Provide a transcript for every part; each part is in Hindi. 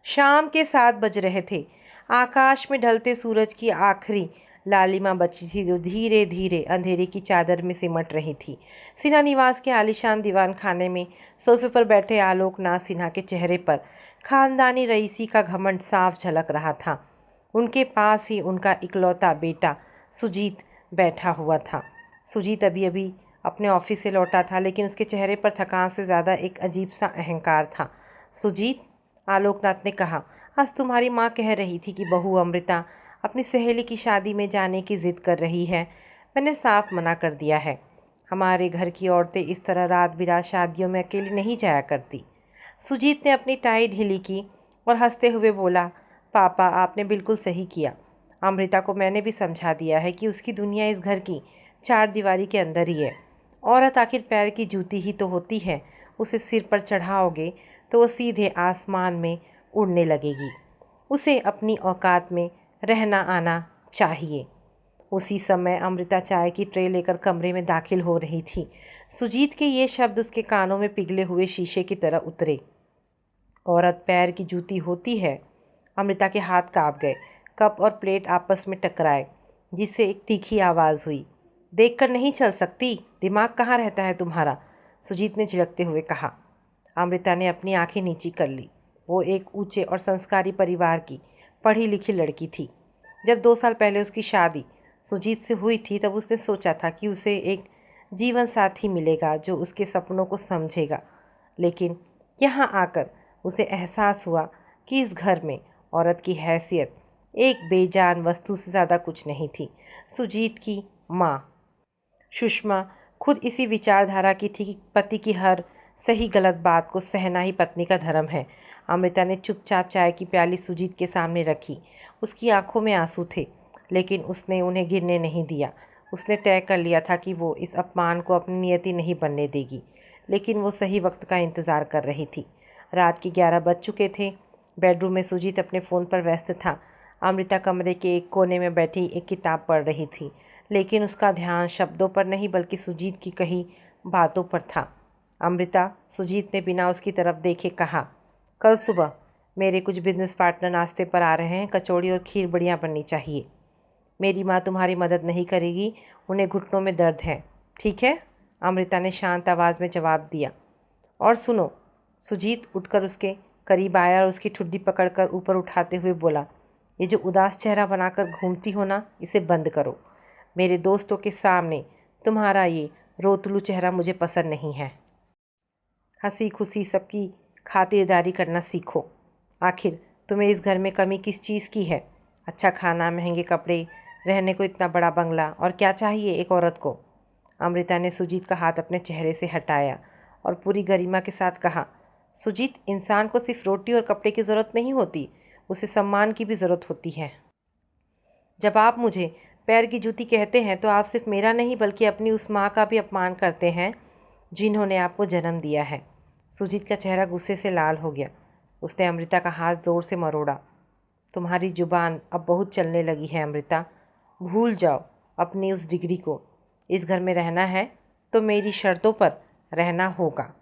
शाम के 7 बज रहे थे। आकाश में ढलते सूरज की आखिरी लालिमा बची थी जो धीरे धीरे अंधेरे की चादर में सिमट रही थी। सिन्हा निवास के आलीशान दीवान खाने में सोफे पर बैठे आलोकनाथ सिन्हा के चेहरे पर खानदानी रईसी का घमंड साफ झलक रहा था। उनके पास ही उनका इकलौता बेटा सुजीत बैठा हुआ था। सुजीत अभी अभी अपने ऑफिस से लौटा था, लेकिन उसके चेहरे पर थकान से ज़्यादा एक अजीब सा अहंकार था। सुजीत, आलोकनाथ ने कहा, आज तुम्हारी माँ कह रही थी कि बहू अमृता अपनी सहेली की शादी में जाने की जिद कर रही है। मैंने साफ मना कर दिया है। हमारे घर की औरतें इस तरह रात बिरात शादियों में अकेली नहीं जाया करती। सुजीत ने अपनी टाई ढीली की और हंसते हुए बोला, पापा आपने बिल्कुल सही किया। अमृता को मैंने भी समझा दिया है कि उसकी दुनिया इस घर की चार दीवारी के अंदर ही है। औरत आखिर पैर की जूती ही तो होती है। उसे सिर पर चढ़ाओगे तो वो सीधे आसमान में उड़ने लगेगी। उसे अपनी औकात में रहना आना चाहिए। उसी समय अमृता चाय की ट्रे लेकर कमरे में दाखिल हो रही थी। सुजीत के ये शब्द उसके कानों में पिघले हुए शीशे की तरह उतरे। औरत पैर की जूती होती है। अमृता के हाथ कांप गए। कप और प्लेट आपस में टकराए, जिससे एक तीखी आवाज़ हुई। देखकर नहीं चल सकती? दिमाग कहाँ रहता है तुम्हारा? सुजीत ने झिड़कते हुए कहा। अमृता ने अपनी आंखें नीची कर ली। वो एक ऊंचे और संस्कारी परिवार की पढ़ी लिखी लड़की थी। जब 2 साल पहले उसकी शादी सुजीत से हुई थी, तब उसने सोचा था कि उसे एक जीवन साथी मिलेगा जो उसके सपनों को समझेगा। लेकिन यहाँ आकर उसे एहसास हुआ कि इस घर में औरत की हैसियत एक बेजान वस्तु से ज़्यादा कुछ नहीं थी। सुजीत की माँ सुषमा खुद इसी विचारधारा की थी कि पति की हर सही गलत बात को सहना ही पत्नी का धर्म है। अमृता ने चुपचाप चाय की प्याली सुजीत के सामने रखी। उसकी आंखों में आंसू थे, लेकिन उसने उन्हें गिरने नहीं दिया। उसने तय कर लिया था कि वो इस अपमान को अपनी नियति नहीं बनने देगी। लेकिन वो सही वक्त का इंतज़ार कर रही थी। रात के 11 बज चुके थे। बेडरूम में सुजीत अपने फ़ोन पर व्यस्त था। अमृता कमरे के एक कोने में बैठी एक किताब पढ़ रही थी, लेकिन उसका ध्यान शब्दों पर नहीं बल्कि सुजीत की कही बातों पर था। अमृता, सुजीत ने बिना उसकी तरफ देखे कहा, कल सुबह मेरे कुछ बिजनेस पार्टनर नाश्ते पर आ रहे हैं। कचौड़ी और खीर बढ़िया बननी चाहिए। मेरी माँ तुम्हारी मदद नहीं करेगी, उन्हें घुटनों में दर्द है। ठीक है? अमृता ने शांत आवाज़ में जवाब दिया। और सुनो, सुजीत उठकर उसके करीब आया और उसकी ठुड्डी पकड़कर ऊपर उठाते हुए बोला, ये जो उदास चेहरा बनाकर घूमती हो ना, इसे बंद करो। मेरे दोस्तों के सामने तुम्हारा ये रोतलू चेहरा मुझे पसंद नहीं है। हंसी खुशी सबकी खातिरदारी करना सीखो। आखिर तुम्हें इस घर में कमी किस चीज़ की है? अच्छा खाना, महंगे कपड़े, रहने को इतना बड़ा बंगला, और क्या चाहिए एक औरत को? अमृता ने सुजीत का हाथ अपने चेहरे से हटाया और पूरी गरिमा के साथ कहा, सुजीत, इंसान को सिर्फ रोटी और कपड़े की ज़रूरत नहीं होती, उसे सम्मान की भी ज़रूरत होती है। जब आप मुझे पैर की जूती कहते हैं तो आप सिर्फ मेरा नहीं बल्कि अपनी उस माँ का भी अपमान करते हैं जिन्होंने आपको जन्म दिया है। सुजीत का चेहरा गुस्से से लाल हो गया। उसने अमृता का हाथ ज़ोर से मरोड़ा। तुम्हारी जुबान अब बहुत चलने लगी है अमृता। भूल जाओ अपनी उस डिग्री को। इस घर में रहना है तो मेरी शर्तों पर रहना होगा।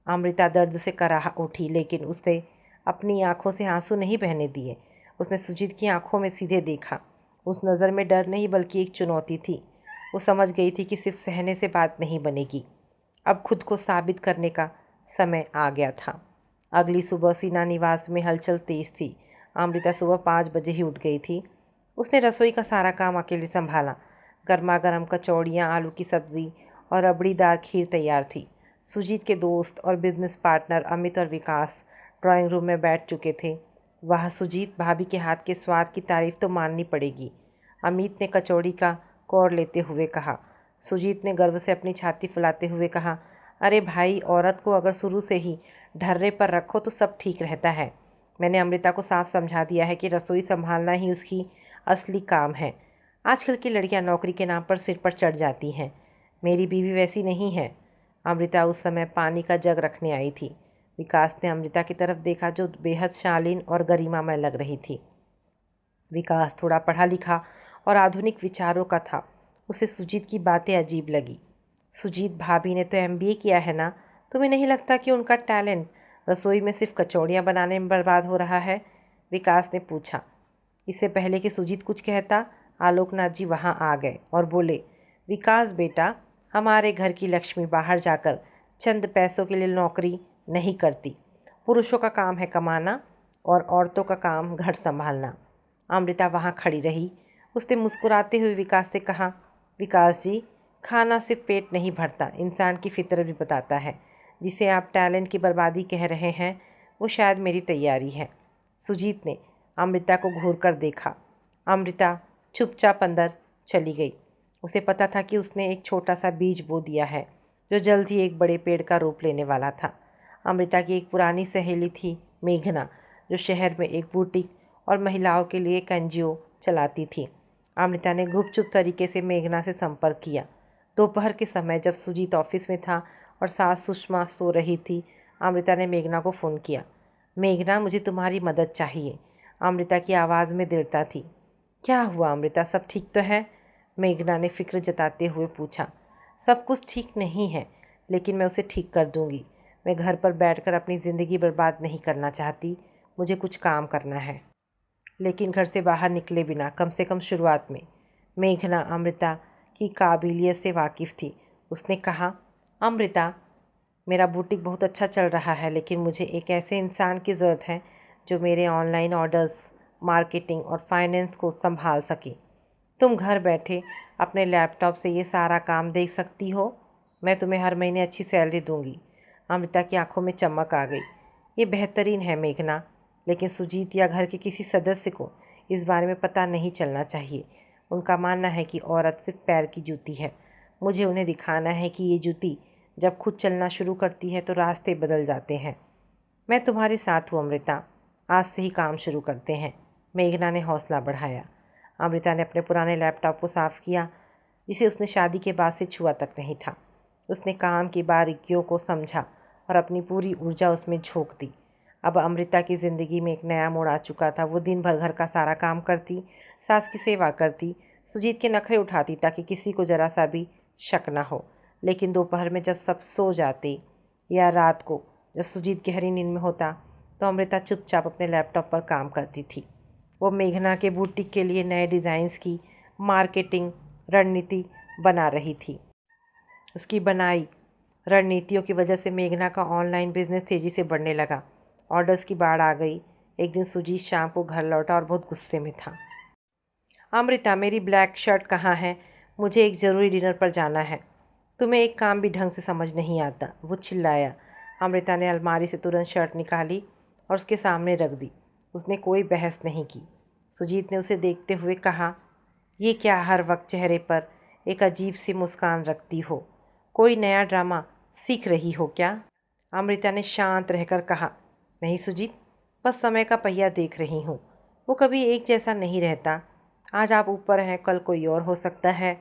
अमृता दर्द से कराह उठी, लेकिन उसे अपनी आंखों से आंसू नहीं बहने दिए। उसने सुजीत की आंखों में सीधे देखा। उस नज़र में डर नहीं बल्कि एक चुनौती थी। वो समझ गई थी कि सिर्फ सहने से बात नहीं बनेगी, अब खुद को साबित करने का समय आ गया था। अगली सुबह सिन्हा निवास में हलचल तेज थी। अमृता सुबह 5 बजे ही उठ गई थी। उसने रसोई का सारा काम अकेले संभाला। गर्मा गर्म कचौड़ियाँ, आलू की सब्ज़ी और रबड़ीदार खीर तैयार थी। सुजीत के दोस्त और बिजनेस पार्टनर अमित और विकास ड्राइंग रूम में बैठ चुके थे। वह सुजीत, भाभी के हाथ के स्वाद की तारीफ़ तो माननी पड़ेगी, अमित ने कचौड़ी का कौर लेते हुए कहा। सुजीत ने गर्व से अपनी छाती फुलाते हुए कहा, अरे भाई, औरत को अगर शुरू से ही ढर्रे पर रखो तो सब ठीक रहता है। मैंने अमृता को साफ समझा दिया है कि रसोई संभालना ही उसकी असली काम है। आजकल की लड़कियां नौकरी के नाम पर सिर पर चढ़ जाती हैं। मेरी बीवी वैसी नहीं है। अमृता उस समय पानी का जग रखने आई थी। विकास ने अमृता की तरफ देखा जो बेहद शालीन और गरिमामय लग रही थी। विकास थोड़ा पढ़ा लिखा और आधुनिक विचारों का था। उसे सुजीत की बातें अजीब लगी। सुजीत, भाभी ने तो एमबीए किया है ना, तुम्हें नहीं लगता कि उनका टैलेंट रसोई में सिर्फ कचौड़ियाँ बनाने में बर्बाद हो रहा है? विकास ने पूछा। इससे पहले कि सुजीत कुछ कहता, आलोकनाथ जी वहाँ आ गए और बोले, विकास बेटा, हमारे घर की लक्ष्मी बाहर जाकर चंद पैसों के लिए नौकरी नहीं करती। पुरुषों का काम है कमाना और औरतों का काम घर संभालना। अमृता वहाँ खड़ी रही। उसने मुस्कुराते हुए विकास से कहा, विकास जी, खाना सिर्फ पेट नहीं भरता, इंसान की फितरत भी बताता है। जिसे आप टैलेंट की बर्बादी कह रहे हैं, वो शायद मेरी तैयारी है। सुजीत ने अमृता को घूर कर देखा। अमृता चुपचाप अंदर चली गई। उसे पता था कि उसने एक छोटा सा बीज बो दिया है, जो जल्द ही एक बड़े पेड़ का रूप लेने वाला था। अमृता की एक पुरानी सहेली थी, मेघना, जो शहर में एक बुटीक और महिलाओं के लिए एक एनजीओ चलाती थी। अमृता ने गुपचुप तरीके से मेघना से संपर्क किया। दोपहर के समय जब सुजीत ऑफिस में था और सास सुषमा सो रही थी, अमृता ने मेघना को फ़ोन किया। मेघना, मुझे तुम्हारी मदद चाहिए। अमृता की आवाज़ में दृढ़ता थी। क्या हुआ अमृता, सब ठीक तो है? मेघना ने फिक्र जताते हुए पूछा। सब कुछ ठीक नहीं है, लेकिन मैं उसे ठीक कर दूंगी। मैं घर पर बैठकर अपनी ज़िंदगी बर्बाद नहीं करना चाहती। मुझे कुछ काम करना है, लेकिन घर से बाहर निकले बिना, कम से कम शुरुआत में। मेघना अमृता की काबिलियत से वाकिफ़ थी। उसने कहा, अमृता, मेरा बुटीक बहुत अच्छा चल रहा है, लेकिन मुझे एक ऐसे इंसान की ज़रूरत है जो मेरे ऑनलाइन ऑर्डर्स, मार्केटिंग और फाइनेंस को संभाल सके। तुम घर बैठे अपने लैपटॉप से ये सारा काम देख सकती हो। मैं तुम्हें हर महीने अच्छी सैलरी दूंगी। अमृता की आंखों में चमक आ गई। ये बेहतरीन है मेघना, लेकिन सुजीत या घर के किसी सदस्य को इस बारे में पता नहीं चलना चाहिए। उनका मानना है कि औरत सिर्फ पैर की जूती है। मुझे उन्हें दिखाना है कि ये जूती जब खुद चलना शुरू करती है तो रास्ते बदल जाते हैं। मैं तुम्हारे साथ हूँ अमृता, आज से ही काम शुरू करते हैं। मेघना ने हौसला बढ़ाया। अमृता ने अपने पुराने लैपटॉप को साफ़ किया, जिसे उसने शादी के बाद से छुआ तक नहीं था। उसने काम की बारीकियों को समझा और अपनी पूरी ऊर्जा उसमें झोंक दी। अब अमृता की ज़िंदगी में एक नया मोड़ आ चुका था। वो दिन भर घर का सारा काम करती, सास की सेवा करती, सुजीत के नखरे उठाती ताकि किसी को ज़रा सा भी शक ना हो। लेकिन दोपहर में जब सब सो जाते या रात को जब सुजीत गहरी नींद में होता, तो अमृता चुपचाप अपने लैपटॉप पर काम करती थी। वो मेघना के बुटीक के लिए नए डिज़ाइंस की मार्केटिंग रणनीति बना रही थी। उसकी बनाई रणनीतियों की वजह से मेघना का ऑनलाइन बिजनेस तेज़ी से बढ़ने लगा। ऑर्डर्स की बाढ़ आ गई। एक दिन सुजीत शाम को घर लौटा और बहुत गुस्से में था। अमृता, मेरी ब्लैक शर्ट कहाँ है? मुझे एक ज़रूरी डिनर पर जाना है। तुम्हें एक काम भी ढंग से समझ नहीं आता, वो चिल्लाया। अमृता ने अलमारी से तुरंत शर्ट निकाली और उसके सामने रख दी। उसने कोई बहस नहीं की। सुजीत ने उसे देखते हुए कहा, ये क्या हर वक्त चेहरे पर एक अजीब सी मुस्कान रखती हो? कोई नया ड्रामा सीख रही हो क्या? अमृता ने शांत रहकर कहा, नहीं सुजीत, बस समय का पहिया देख रही हूँ। वो कभी एक जैसा नहीं रहता। आज आप ऊपर हैं, कल कोई और हो सकता है।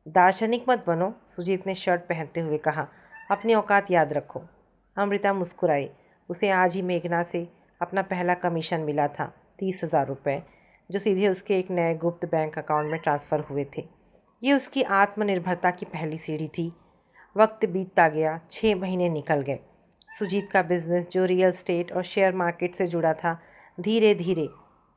दार्शनिक मत बनो, सुजीत ने शर्ट पहनते हुए कहा। अपनी औकात याद रखो। अमृता मुस्कुराई। उसे आज ही मेघना से अपना पहला कमीशन मिला था, 30,000 रुपये, जो सीधे उसके एक नए गुप्त बैंक अकाउंट में ट्रांसफ़र हुए थे। ये उसकी आत्मनिर्भरता की पहली सीढ़ी थी। वक्त बीतता गया, 6 महीने निकल गए। सुजीत का बिजनेस, जो रियल एस्टेट और शेयर मार्केट से जुड़ा था, धीरे धीरे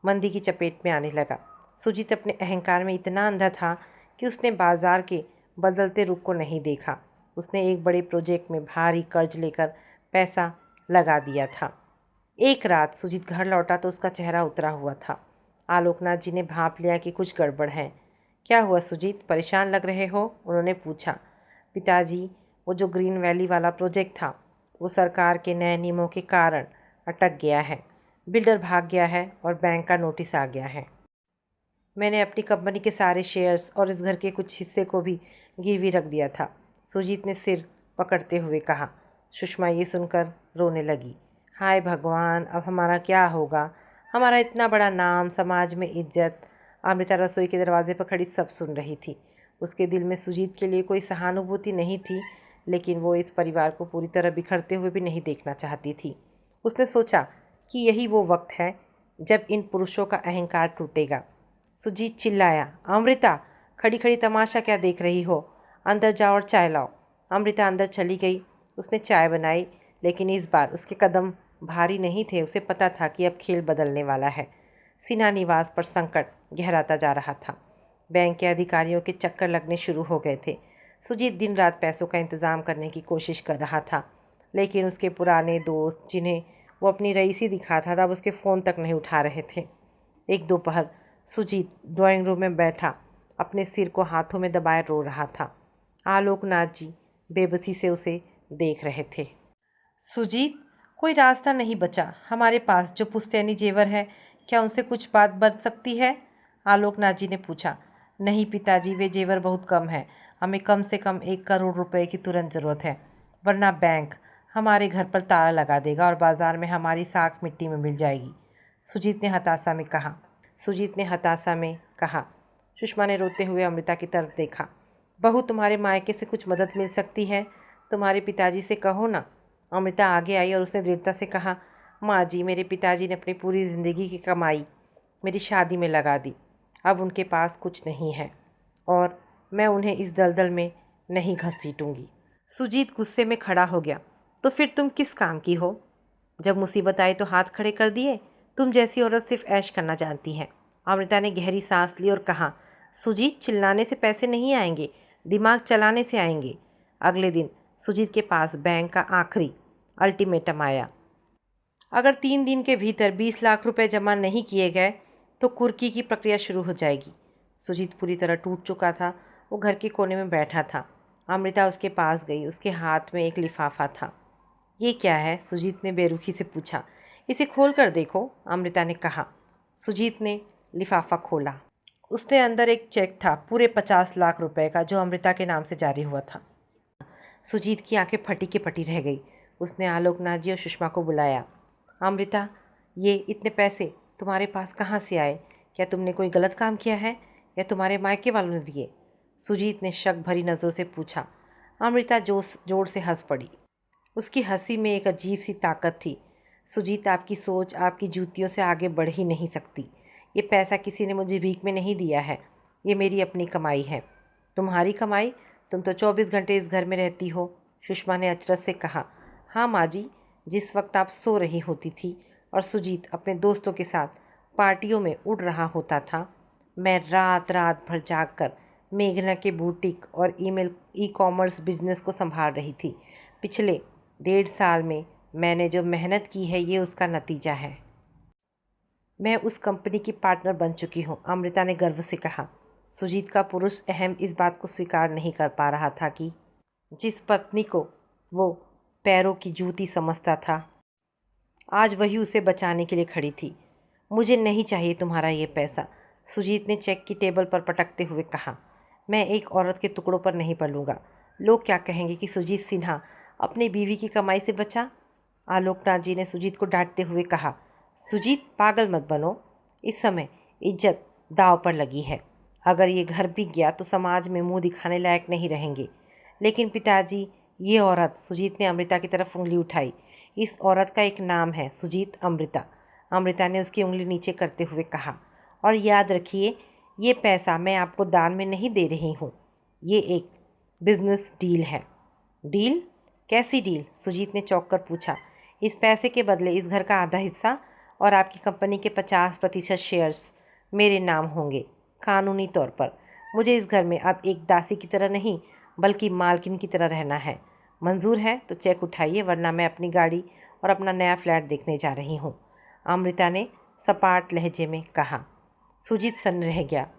मंदी की चपेट में आने लगा। सुजीत अपने अहंकार में इतना अंधा था कि उसने बाजार के बदलते रुख को नहीं देखा। उसने एक बड़े प्रोजेक्ट में भारी कर्ज लेकर पैसा लगा दिया था। एक रात सुजीत घर लौटा तो उसका चेहरा उतरा हुआ था। आलोकनाथ जी ने भांप लिया कि कुछ गड़बड़ है। क्या हुआ सुजीत, परेशान लग रहे हो? उन्होंने पूछा। पिताजी, वो जो ग्रीन वैली वाला प्रोजेक्ट था, वो सरकार के नए नियमों के कारण अटक गया है। बिल्डर भाग गया है और बैंक का नोटिस आ गया है। मैंने अपनी कंपनी के सारे शेयर्स और इस घर के कुछ हिस्से को भी गिरवी रख दिया था। सुजीत ने सिर पकड़ते हुए कहा। सुषमा ये सुनकर रोने लगी। हाय भगवान, अब हमारा क्या होगा? हमारा इतना बड़ा नाम, समाज में इज्जत। अमृता रसोई के दरवाजे पर खड़ी सब सुन रही थी। उसके दिल में सुजीत के लिए कोई सहानुभूति नहीं थी, लेकिन वो इस परिवार को पूरी तरह बिखरते हुए भी नहीं देखना चाहती थी। उसने सोचा कि यही वो वक्त है जब इन पुरुषों का अहंकार टूटेगा। सुजीत चिल्लाया, अमृता, खड़ी खड़ी तमाशा क्या देख रही हो? अंदर जाओ और चाय लाओ। अमृता अंदर चली गई। उसने चाय बनाई, लेकिन इस बार उसके कदम भारी नहीं थे, उसे पता था कि अब खेल बदलने वाला है। सिन्हा निवास पर संकट गहराता जा रहा था। बैंक के अधिकारियों के चक्कर लगने शुरू हो गए थे। सुजीत दिन रात पैसों का इंतजाम करने की कोशिश कर रहा था, लेकिन उसके पुराने दोस्त जिन्हें वो अपनी रईसी दिखाता था, अब उसके फ़ोन तक नहीं उठा रहे थे। एक दोपहर सुजीत ड्राइंग रूम में बैठा अपने सिर को हाथों में दबाए रो रहा था। आलोकनाथ जी बेबसी से उसे देख रहे थे। सुजीत, कोई रास्ता नहीं बचा। हमारे पास जो पुश्तैनी जेवर है, क्या उनसे कुछ बात बन सकती है? आलोकनाथ जी ने पूछा। नहीं पिताजी, वे जेवर बहुत कम है। हमें कम से कम 1 करोड़ रुपए की तुरंत ज़रूरत है, वरना बैंक हमारे घर पर ताला लगा देगा और बाजार में हमारी साख मिट्टी में मिल जाएगी। सुजीत ने हताशा में कहा। सुषमा ने रोते हुए अमृता की तरफ देखा। बहू, तुम्हारे मायके से कुछ मदद मिल सकती है, तुम्हारे पिताजी से कहो ना। अमृता आगे आई और उसने दृढ़ता से कहा, माँ जी, मेरे पिताजी ने अपनी पूरी ज़िंदगी की कमाई मेरी शादी में लगा दी। अब उनके पास कुछ नहीं है और मैं उन्हें इस दलदल में नहीं घसीटूंगी। सुजीत गुस्से में खड़ा हो गया। तो फिर तुम किस काम की हो? जब मुसीबत आई तो हाथ खड़े कर दिए। तुम जैसी औरत सिर्फ ऐश करना जानती है। अमृता ने गहरी सांस ली और कहा, सुजीत, चिल्लाने से पैसे नहीं आएंगे, दिमाग चलाने से आएंगे। अगले दिन सुजीत के पास बैंक का आखिरी अल्टीमेटम आया। अगर 3 दिन के भीतर 20 लाख रुपए जमा नहीं किए गए तो कुर्की की प्रक्रिया शुरू हो जाएगी। सुजीत पूरी तरह टूट चुका था। वो घर के कोने में बैठा था। अमृता उसके पास गई। उसके हाथ में एक लिफाफा था। ये क्या है? सुजीत ने बेरुखी से पूछा। इसे खोल कर देखो, अमृता ने कहा। सुजीत ने लिफाफा खोला। उसके अंदर एक चेक था, पूरे 50 लाख रुपए का, जो अमृता के नाम से जारी हुआ था। सुजीत की आंखें फटी की फटी रह गई। उसने आलोकनाथ जी और सुषमा को बुलाया। अमृता, ये इतने पैसे तुम्हारे पास कहाँ से आए? क्या तुमने कोई गलत काम किया है या तुम्हारे मायके वालों ने दिए? सुजीत ने शक भरी नज़रों से पूछा। अमृता जोर से हंस पड़ी। उसकी हंसी में एक अजीब सी ताकत थी। सुजीत, आपकी सोच आपकी जूतियों से आगे बढ़ ही नहीं सकती। ये पैसा किसी ने मुझे भीख में नहीं दिया है, ये मेरी अपनी कमाई है। तुम्हारी कमाई? तुम तो 24 घंटे इस घर में रहती हो, सुषमा ने अचरज से कहा। हाँ माँ जी, जिस वक्त आप सो रही होती थी और सुजीत अपने दोस्तों के साथ पार्टियों में उड़ रहा होता था, मैं रात रात भर जागकर मेघना के बुटीक और ई-कॉमर्स बिजनेस को संभाल रही थी। पिछले 1.5 साल में मैंने जो मेहनत की है, ये उसका नतीजा है। मैं उस कंपनी की पार्टनर बन चुकी हूँ, अमृता ने गर्व से कहा। सुजीत का पुरुष अहम इस बात को स्वीकार नहीं कर पा रहा था कि जिस पत्नी को वो पैरों की जूती समझता था, आज वही उसे बचाने के लिए खड़ी थी। मुझे नहीं चाहिए तुम्हारा ये पैसा, सुजीत ने चेक की टेबल पर पटकते हुए कहा। मैं एक औरत के टुकड़ों पर नहीं पलूंगा। लोग क्या कहेंगे कि सुजीत सिन्हा अपनी बीवी की कमाई से बचा? आलोकनाथ जी ने सुजीत को डांटते हुए कहा। सुजीत, पागल मत बनो। इस समय इज्जत दांव पर लगी है। अगर ये घर बिक गया तो समाज में मुंह दिखाने लायक नहीं रहेंगे। लेकिन पिताजी, ये औरत, सुजीत ने अमृता की तरफ उंगली उठाई। इस औरत का एक नाम है, सुजीत, अमृता। अमृता ने उसकी उंगली नीचे करते हुए कहा। और याद रखिए, ये पैसा मैं आपको दान में नहीं दे रही हूँ। ये एक बिजनेस डील है। डील? कैसी डील? सुजीत ने चौंक कर पूछा। इस पैसे के बदले इस घर का आधा हिस्सा और आपकी कंपनी के 50% शेयर्स मेरे नाम होंगे, कानूनी तौर पर। मुझे इस घर में अब एक दासी की तरह नहीं, बल्कि मालकिन की तरह रहना है। मंजूर है तो चेक उठाइए, वरना मैं अपनी गाड़ी और अपना नया फ्लैट देखने जा रही हूँ, अमृता ने सपाट लहजे में कहा। सुजीत सन्न रह गया।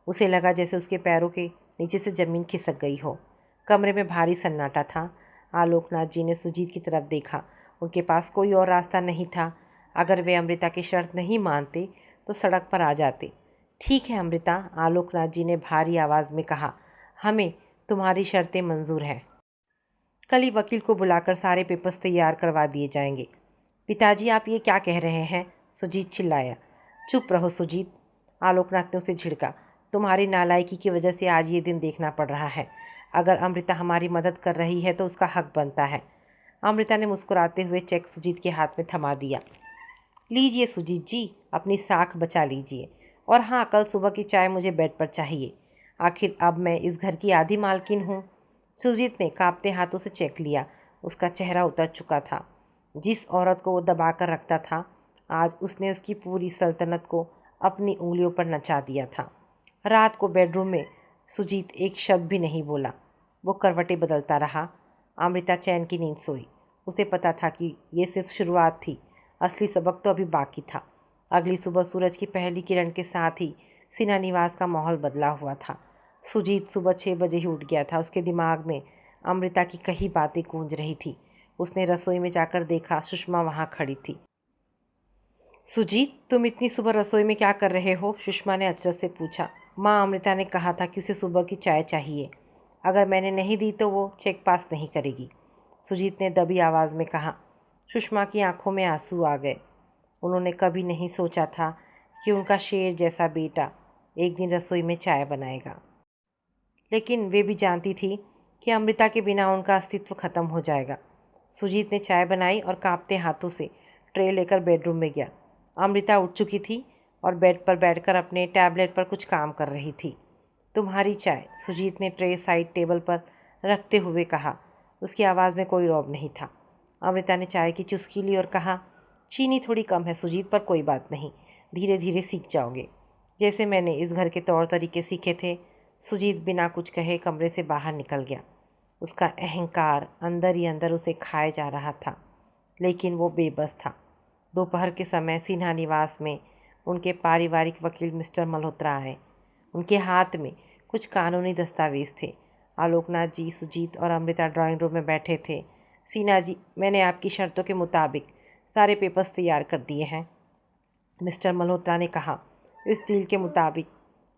उसे लगा जैसे उसके पैरों के नीचे से ज़मीन खिसक गई हो। कमरे में भारी सन्नाटा था। आलोकनाथ जी ने सुजीत की तरफ देखा। उनके पास कोई और रास्ता नहीं था। अगर वे अमृता की शर्त नहीं मानते तो सड़क पर आ जाते। ठीक है अमृता, आलोकनाथ जी ने भारी आवाज़ में कहा, हमें तुम्हारी शर्तें मंजूर हैं। कल ही वकील को बुलाकर सारे पेपर्स तैयार करवा दिए जाएंगे। पिताजी, आप ये क्या कह रहे हैं? सुजीत चिल्लाया। चुप रहो सुजीत, आलोकनाथ ने उसे झिड़का। तुम्हारी नालायकी की वजह से आज ये दिन देखना पड़ रहा है। अगर अमृता हमारी मदद कर रही है तो उसका हक बनता है। अमृता ने मुस्कुराते हुए चेक सुजीत के हाथ में थमा दिया। लीजिए सुजीत जी, अपनी साख बचा लीजिए। और हाँ, कल सुबह की चाय मुझे बेड पर चाहिए। आखिर अब मैं इस घर की आधी मालकिन हूँ। सुजीत ने कांपते हाथों से चेक लिया। उसका चेहरा उतर चुका था। जिस औरत को वो दबा कर रखता था, आज उसने उसकी पूरी सल्तनत को अपनी उंगलियों पर नचा दिया था। रात को बेडरूम में सुजीत एक शब्द भी नहीं बोला। वो करवटें बदलता रहा। अमृता चैन की नींद सोई। उसे पता था कि ये सिर्फ शुरुआत थी, असली सबक तो अभी बाकी था। अगली सुबह सूरज की पहली किरण के साथ ही सिन्हा निवास का माहौल बदला हुआ था। सुजीत सुबह 6 बजे ही उठ गया था। उसके दिमाग में अमृता की कई बातें गूंज रही थी। उसने रसोई में जाकर देखा, सुषमा वहाँ खड़ी थी। सुजीत, तुम इतनी सुबह रसोई में क्या कर रहे हो? सुषमा ने अचरज से पूछा। माँ, अमृता ने कहा था कि उसे सुबह की चाय चाहिए। अगर मैंने नहीं दी तो वो चेक पास नहीं करेगी, सुजीत ने दबी आवाज़ में कहा। सुषमा की आंखों में आंसू आ गए। उन्होंने कभी नहीं सोचा था कि उनका शेर जैसा बेटा एक दिन रसोई में चाय बनाएगा, लेकिन वे भी जानती थी कि अमृता के बिना उनका अस्तित्व खत्म हो जाएगा। सुजीत ने चाय बनाई और कांपते हाथों से ट्रे लेकर बेडरूम में गया। अमृता उठ चुकी थी और बेड पर बैठकर अपने टैबलेट पर कुछ काम कर रही थी। तुम्हारी चाय, सुजीत ने ट्रे साइड टेबल पर रखते हुए कहा। उसकी आवाज़ में कोई रौब नहीं था। अमृता ने चाय की चुस्की ली और कहा, चीनी थोड़ी कम है सुजीत, पर कोई बात नहीं, धीरे धीरे सीख जाओगे, जैसे मैंने इस घर के तौर तरीके सीखे थे। सुजीत बिना कुछ कहे कमरे से बाहर निकल गया। उसका अहंकार अंदर ही अंदर उसे खाए जा रहा था, लेकिन वो बेबस था। दोपहर के समय सिन्हा निवास में उनके पारिवारिक वकील मिस्टर मल्होत्रा आए। उनके हाथ में कुछ कानूनी दस्तावेज थे। आलोकनाथ जी, सुजीत और अमृता ड्राइंग रूम में बैठे थे। सिन्हा जी, मैंने आपकी शर्तों के मुताबिक सारे पेपर्स तैयार कर दिए हैं, मिस्टर मल्होत्रा ने कहा। इस डील के मुताबिक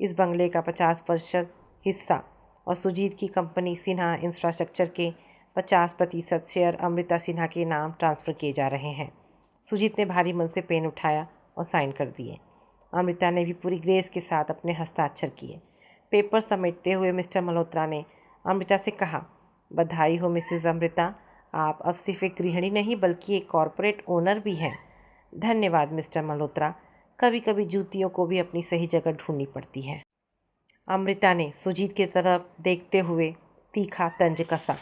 इस बंगले का 50% हिस्सा और सुजीत की कंपनी सिन्हा इंफ्रास्ट्रक्चर के 50% शेयर अमृता सिन्हा के नाम ट्रांसफ़र किए जा रहे हैं। सुजीत ने भारी मन से पेन उठाया और साइन कर दिए। अमृता ने भी पूरी ग्रेस के साथ अपने हस्ताक्षर किए। पेपर समेटते हुए मिस्टर मल्होत्रा ने अमृता से कहा, बधाई हो मिसेस अमृता, आप अब सिर्फ एक गृहिणी नहीं बल्कि एक कॉरपोरेट ओनर भी हैं। धन्यवाद मिस्टर मल्होत्रा, कभी कभी जूतियों को भी अपनी सही जगह ढूंढनी पड़ती है। अमृता ने सुजीत की तरफ देखते हुए तीखा तंज कसा।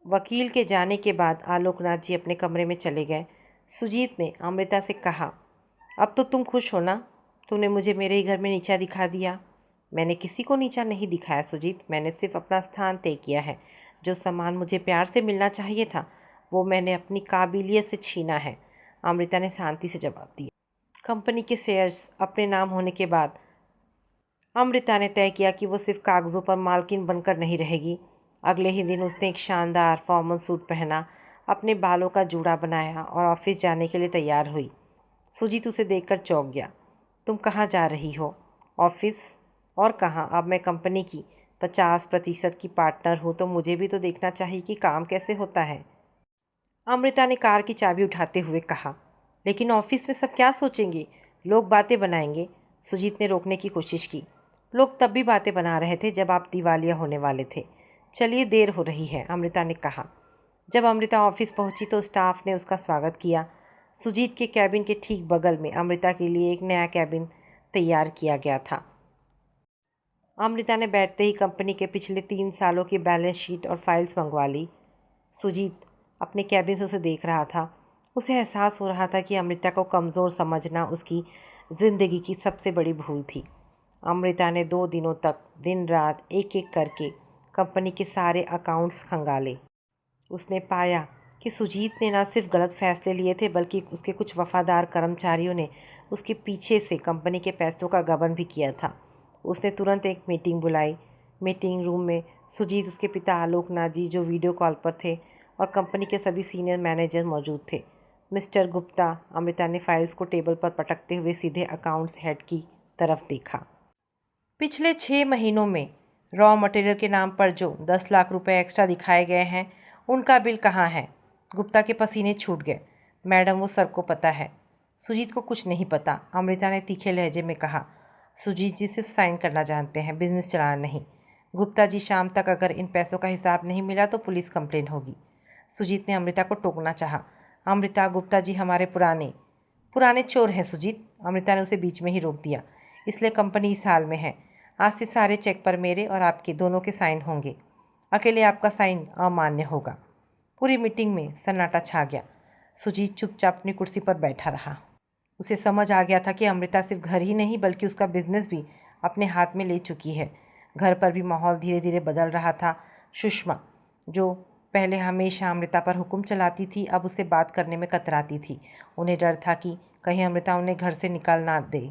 वकील के जाने के बाद आलोकनाथ जी अपने कमरे में चले गए। सुजीत ने अमृता से कहा, अब तो तुम खुश हो ना? तूने मुझे मेरे ही घर में नीचा दिखा दिया। मैंने किसी को नीचा नहीं दिखाया सुजीत, मैंने सिर्फ अपना स्थान तय किया है। जो सम्मान मुझे प्यार से मिलना चाहिए था, वो मैंने अपनी काबिलियत से छीना है, अमृता ने शांति से जवाब दिया। कंपनी के शेयर्स अपने नाम होने के बाद अमृता ने तय किया कि वो सिर्फ कागज़ों पर मालकिन बनकर नहीं रहेगी। अगले ही दिन उसने एक शानदार फॉर्मल सूट पहना, अपने बालों का जूड़ा बनाया और ऑफिस जाने के लिए तैयार हुई। सुजीत उसे देखकर चौंक गया। तुम कहाँ जा रही हो? ऑफिस? और कहाँ, अब मैं कंपनी की 50% की पार्टनर हूँ, तो मुझे भी तो देखना चाहिए कि काम कैसे होता है, अमृता ने कार की चाबी उठाते हुए कहा। लेकिन ऑफिस में सब क्या सोचेंगे? लोग बातें बनाएंगे, सुजीत ने रोकने की कोशिश की। लोग तब भी बातें बना रहे थे जब आप दिवालिया होने वाले थे। चलिए, देर हो रही है, अमृता ने कहा। जब अमृता ऑफिस पहुंची तो स्टाफ ने उसका स्वागत किया। सुजीत के कैबिन के ठीक बगल में अमृता के लिए एक नया कैबिन तैयार किया गया था। अमृता ने बैठते ही कंपनी के पिछले 3 सालों की बैलेंस शीट और फाइल्स मंगवा ली। सुजीत अपने कैबिन से उसे देख रहा था। उसे एहसास हो रहा था कि अमृता को कमज़ोर समझना उसकी ज़िंदगी की सबसे बड़ी भूल थी। अमृता ने 2 दिनों तक दिन रात एक एक करके कंपनी के सारे अकाउंट्स खंगाले। उसने पाया कि सुजीत ने न सिर्फ गलत फैसले लिए थे, बल्कि उसके कुछ वफादार कर्मचारियों ने उसके पीछे से कंपनी के पैसों का गबन भी किया था। उसने तुरंत एक मीटिंग बुलाई। मीटिंग रूम में सुजीत, उसके पिता आलोकनाथ जी जो वीडियो कॉल पर थे, और कंपनी के सभी सीनियर मैनेजर मौजूद थे। मिस्टर गुप्ता, अमृता ने फाइल्स को टेबल पर पटकते हुए सीधे अकाउंट्स हेड की तरफ देखा। पिछले 6 महीनों में रॉ मटेरियल के नाम पर जो 10 लाख रुपए एक्स्ट्रा दिखाए गए हैं, उनका बिल कहाँ है? गुप्ता के पसीने छूट गए। मैडम, वो सर को पता है। सुजीत को कुछ नहीं पता, अमृता ने तीखे लहजे में कहा। सुजीत जी सिर्फ साइन करना जानते हैं, बिजनेस चलाना नहीं। गुप्ता जी, शाम तक अगर इन पैसों का हिसाब नहीं मिला तो पुलिस कंप्लेन होगी, सुजीत ने अमृता को टोकना चाहा। अमृता, गुप्ता जी हमारे पुराने चोर हैं सुजीत, अमृता ने उसे बीच में ही रोक दिया। इसलिए कंपनी इस हाल में है। आज से सारे चेक पर मेरे और आपके दोनों के साइन होंगे। अकेले आपका साइन अमान्य होगा। पूरी मीटिंग में सन्नाटा छा गया। सुजीत चुपचाप अपनी कुर्सी पर बैठा रहा। उसे समझ आ गया था कि अमृता सिर्फ घर ही नहीं बल्कि उसका बिजनेस भी अपने हाथ में ले चुकी है। घर पर भी माहौल धीरे धीरे बदल रहा था। सुषमा, जो पहले हमेशा अमृता पर हुक्म चलाती थी, अब उससे बात करने में कतराती थी। उन्हें डर था कि कहीं अमृता उन्हें घर से निकाल ना दे।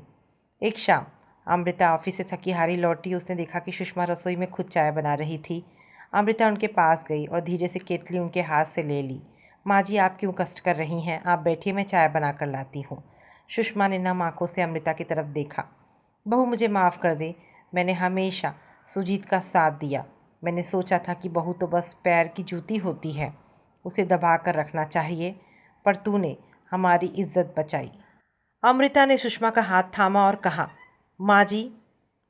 एक शाम अमृता ऑफिस से थकी हारी लौटी। उसने देखा कि सुषमा रसोई में खुद चाय बना रही थी। अमृता उनके पास गई और धीरे से केतली उनके हाथ से ले ली। माँ जी, आप क्यों कष्ट कर रही हैं? आप बैठिए, मैं चाय बना कर लाती हूँ। सुषमा ने नम आंखों से अमृता की तरफ देखा। बहू, मुझे माफ़ कर दे। मैंने हमेशा सुजीत का साथ दिया। मैंने सोचा था कि बहू तो बस पैर की जूती होती है, उसे दबा कर रखना चाहिए, पर तूने हमारी इज्जत बचाई। अमृता ने सुषमा का हाथ थामा और कहा, माँ जी,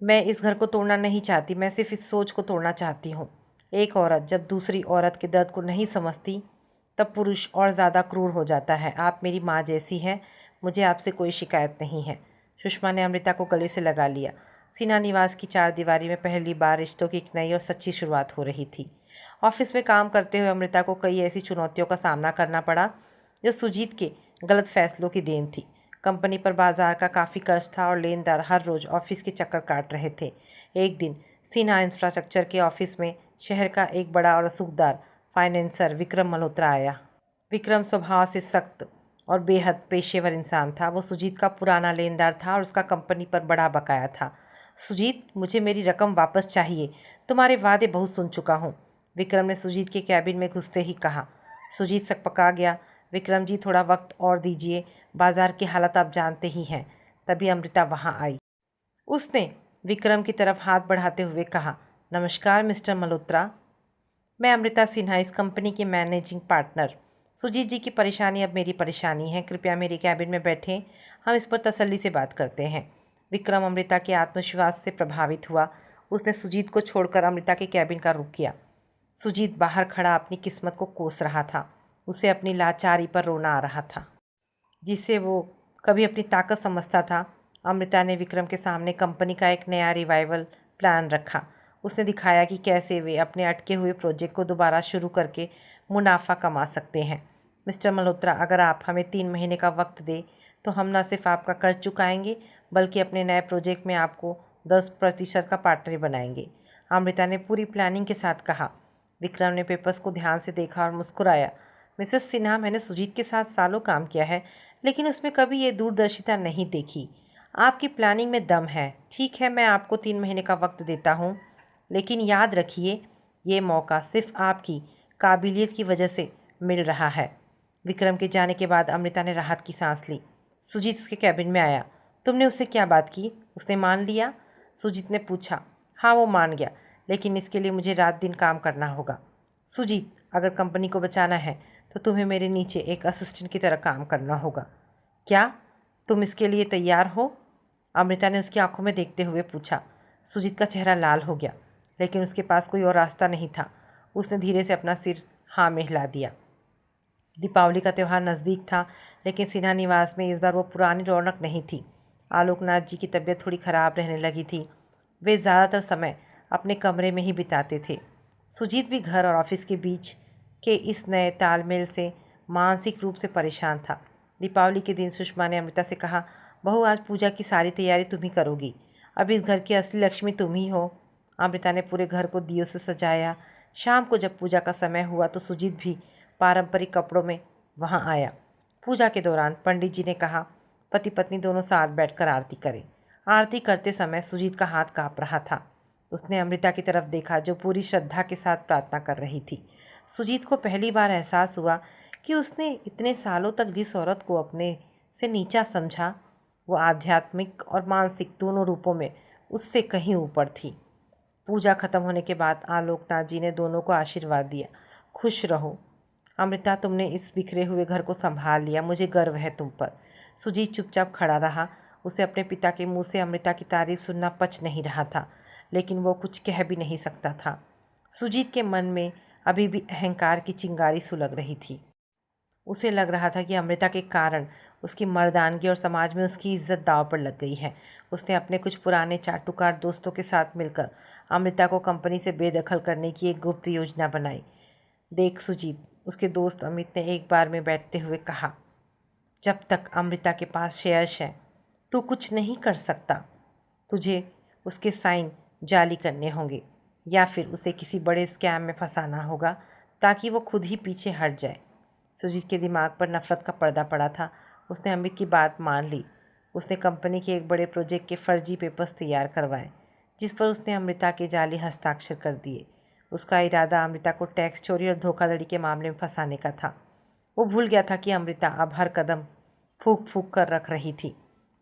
मैं इस घर को तोड़ना नहीं चाहती, मैं सिर्फ इस सोच को तोड़ना चाहती हूँ। एक औरत जब दूसरी औरत के दर्द को नहीं समझती तब पुरुष और ज़्यादा क्रूर हो जाता है। आप मेरी माँ जैसी हैं, मुझे आपसे कोई शिकायत नहीं है। सुषमा ने अमृता को गले से लगा लिया। सिन्हा निवास की चारदीवारी में पहली बार रिश्तों की एक नई और सच्ची शुरुआत हो रही थी। ऑफिस में काम करते हुए अमृता को कई ऐसी चुनौतियों का सामना करना पड़ा जो सुजीत के गलत फैसलों की देन थी। कंपनी पर बाजार का काफ़ी कर्ज था और लेनदार हर रोज़ ऑफिस के चक्कर काट रहे थे। एक दिन सिन्हा इंफ्रास्ट्रक्चर के ऑफिस में शहर का एक बड़ा और रसूखदार फाइनेंसर विक्रम मल्होत्रा आया। विक्रम स्वभाव से सख्त और बेहद पेशेवर इंसान था। वो सुजीत का पुराना लेनदार था और उसका कंपनी पर बड़ा बकाया था। सुजीत, मुझे मेरी रकम वापस चाहिए। तुम्हारे वादे बहुत सुन चुका हूँ, विक्रम ने सुजीत के कैबिन में घुसते ही कहा। सुजीत सकपका गया। विक्रम जी, थोड़ा वक्त और दीजिए, बाजार की हालत आप जानते ही हैं। तभी अमृता वहाँ आई। उसने विक्रम की तरफ हाथ बढ़ाते हुए कहा, नमस्कार मिस्टर मल्होत्रा, मैं अमृता सिन्हा, इस कंपनी की मैनेजिंग पार्टनर। सुजीत जी की परेशानी अब मेरी परेशानी है। कृपया मेरे कैबिन में बैठें, हम इस पर तसल्ली से बात करते हैं। विक्रम अमृता के आत्मविश्वास से प्रभावित हुआ। उसने सुजीत को छोड़कर अमृता के कैबिन का रुख किया। सुजीत बाहर खड़ा अपनी किस्मत को कोस रहा था। उसे अपनी लाचारी पर रोना आ रहा था, जिसे वो कभी अपनी ताकत समझता था। अमृता ने विक्रम के सामने कंपनी का एक नया रिवाइवल प्लान रखा। उसने दिखाया कि कैसे वे अपने अटके हुए प्रोजेक्ट को दोबारा शुरू करके मुनाफा कमा सकते हैं। मिस्टर मल्होत्रा, अगर आप हमें 3 महीने का वक्त दें तो हम न सिर्फ आपका कर्ज चुकाएंगे बल्कि अपने नए प्रोजेक्ट में आपको 10% का पार्टनर बनाएंगे, अमृता ने पूरी प्लानिंग के साथ कहा। विक्रम ने पेपर्स को ध्यान से देखा और मुस्कुराया। मिसेस सिन्हा, मैंने सुजीत के साथ सालों काम किया है, लेकिन उसमें कभी ये दूरदर्शिता नहीं देखी। आपकी प्लानिंग में दम है। ठीक है, मैं आपको 3 महीने का वक्त देता हूँ, लेकिन याद रखिए, ये मौका सिर्फ आपकी काबिलियत की वजह से मिल रहा है। विक्रम के जाने के बाद अमृता ने राहत की सांस ली। सुजीत उसके कैबिन में आया। तुमने उससे क्या बात की? उसने मान लिया? सुजीत ने पूछा। हाँ, वो मान गया, लेकिन इसके लिए मुझे रात दिन काम करना होगा। सुजीत, अगर कंपनी को बचाना है तो तुम्हें मेरे नीचे एक असिस्टेंट की तरह काम करना होगा। क्या तुम इसके लिए तैयार हो? अमृता ने उसकी आंखों में देखते हुए पूछा। सुजीत का चेहरा लाल हो गया, लेकिन उसके पास कोई और रास्ता नहीं था। उसने धीरे से अपना सिर हाँ में हिला दिया। दीपावली का त्यौहार नज़दीक था, लेकिन सिन्हा निवास में इस बार वो पुरानी रौनक नहीं थी। आलोकनाथ जी की तबीयत थोड़ी ख़राब रहने लगी थी। वे ज़्यादातर समय अपने कमरे में ही बिताते थे। सुजीत भी घर और ऑफिस के बीच के इस नए तालमेल से मानसिक रूप से परेशान था। दीपावली के दिन सुषमा ने अमृता से कहा, बहू, आज पूजा की सारी तैयारी तुम ही करोगी। अब इस घर की असली लक्ष्मी तुम ही हो। अमृता ने पूरे घर को दियों से सजाया। शाम को जब पूजा का समय हुआ तो सुजीत भी पारंपरिक कपड़ों में वहां आया। पूजा के दौरान पंडित जी ने कहा, पति पत्नी दोनों साथ बैठकर आरती करें। आरती करते समय सुजीत का हाथ काँप रहा था। उसने अमृता की तरफ देखा, जो पूरी श्रद्धा के साथ प्रार्थना कर रही थी। सुजीत को पहली बार एहसास हुआ कि उसने इतने सालों तक जिस औरत को अपने से नीचा समझा, वो आध्यात्मिक और मानसिक दोनों रूपों में उससे कहीं ऊपर थी। पूजा खत्म होने के बाद आलोकनाथ जी ने दोनों को आशीर्वाद दिया। खुश रहो अमृता, तुमने इस बिखरे हुए घर को संभाल लिया, मुझे गर्व है तुम पर। सुजीत चुपचाप खड़ा रहा। उसे अपने पिता के मुंह से अमृता की तारीफ सुनना पच नहीं रहा था, लेकिन वो कुछ कह भी नहीं सकता था। सुजीत के मन में अभी भी अहंकार की चिंगारी सुलग रही थी। उसे लग रहा था कि अमृता के कारण उसकी मर्दानगी और समाज में उसकी इज्जत दांव पर लग गई है। उसने अपने कुछ पुराने चाटुकार दोस्तों के साथ मिलकर अमृता को कंपनी से बेदखल करने की एक गुप्त योजना बनाई। देख सुजीत, उसके दोस्त अमित ने एक बार में बैठते हुए कहा। जब तक अमृता के पास शेयर्स हैं तू कुछ नहीं कर सकता। तुझे उसके साइन जाली करने होंगे या फिर उसे किसी बड़े स्कैम में फंसाना होगा ताकि वो खुद ही पीछे हट जाए। सुजीत के दिमाग पर नफरत का पर्दा पड़ा था। उसने अमित की बात मान ली। उसने कंपनी के एक बड़े प्रोजेक्ट के फर्जी पेपर्स तैयार करवाए जिस पर उसने अमृता के जाली हस्ताक्षर कर दिए। उसका इरादा अमृता को टैक्स चोरी और धोखाधड़ी के मामले में फंसाने का था। वो भूल गया था कि अमृता अब हर कदम फूंक फूंक कर रख रही थी।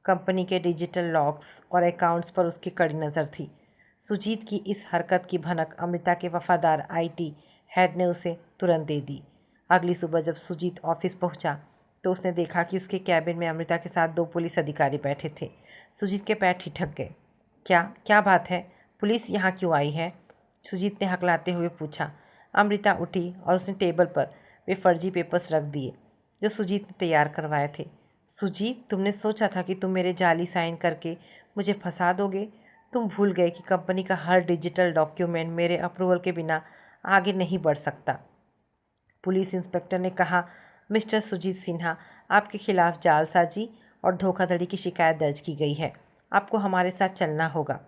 कंपनी के डिजिटल लॉक्स और अकाउंट्स पर उसकी कड़ी नज़र थी। सुजीत की इस हरकत की भनक अमृता के वफादार आईटी हेड ने उसे तुरंत दे दी। अगली सुबह जब सुजीत ऑफिस पहुंचा तो उसने देखा कि उसके कैबिन में अमृता के साथ 2 पुलिस अधिकारी बैठे थे। सुजीत के पैर ठिठक गए। क्या क्या बात है? पुलिस यहाँ क्यों आई है? सुजीत ने हकलाते हुए पूछा। अमृता उठी और उसने टेबल पर वे फर्जी पेपर्स रख दिए जो सुजीत ने तैयार करवाए थे। सुजीत, तुमने सोचा था कि तुम मेरे जाली साइन करके मुझे फंसा दोगे। तुम भूल गए कि कंपनी का हर डिजिटल डॉक्यूमेंट मेरे अप्रूवल के बिना आगे नहीं बढ़ सकता। पुलिस इंस्पेक्टर ने कहा, मिस्टर सुजीत सिन्हा, आपके खिलाफ जालसाजी और धोखाधड़ी की शिकायत दर्ज की गई है। आपको हमारे साथ चलना होगा।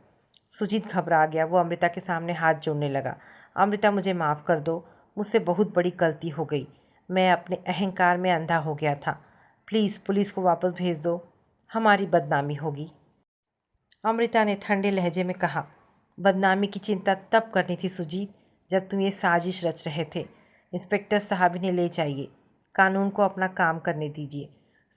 सुजीत घबरा गया। वो अमृता के सामने हाथ जोड़ने लगा। अमृता, मुझे माफ़ कर दो। मुझसे बहुत बड़ी गलती हो गई। मैं अपने अहंकार में अंधा हो गया था। प्लीज़ पुलिस को वापस भेज दो। हमारी बदनामी होगी। अमृता ने ठंडे लहजे में कहा, बदनामी की चिंता तब करनी थी सुजीत जब तुम ये साजिश रच रहे थे। इंस्पेक्टर साहब इन्हें ले जाइए। कानून को अपना काम करने दीजिए।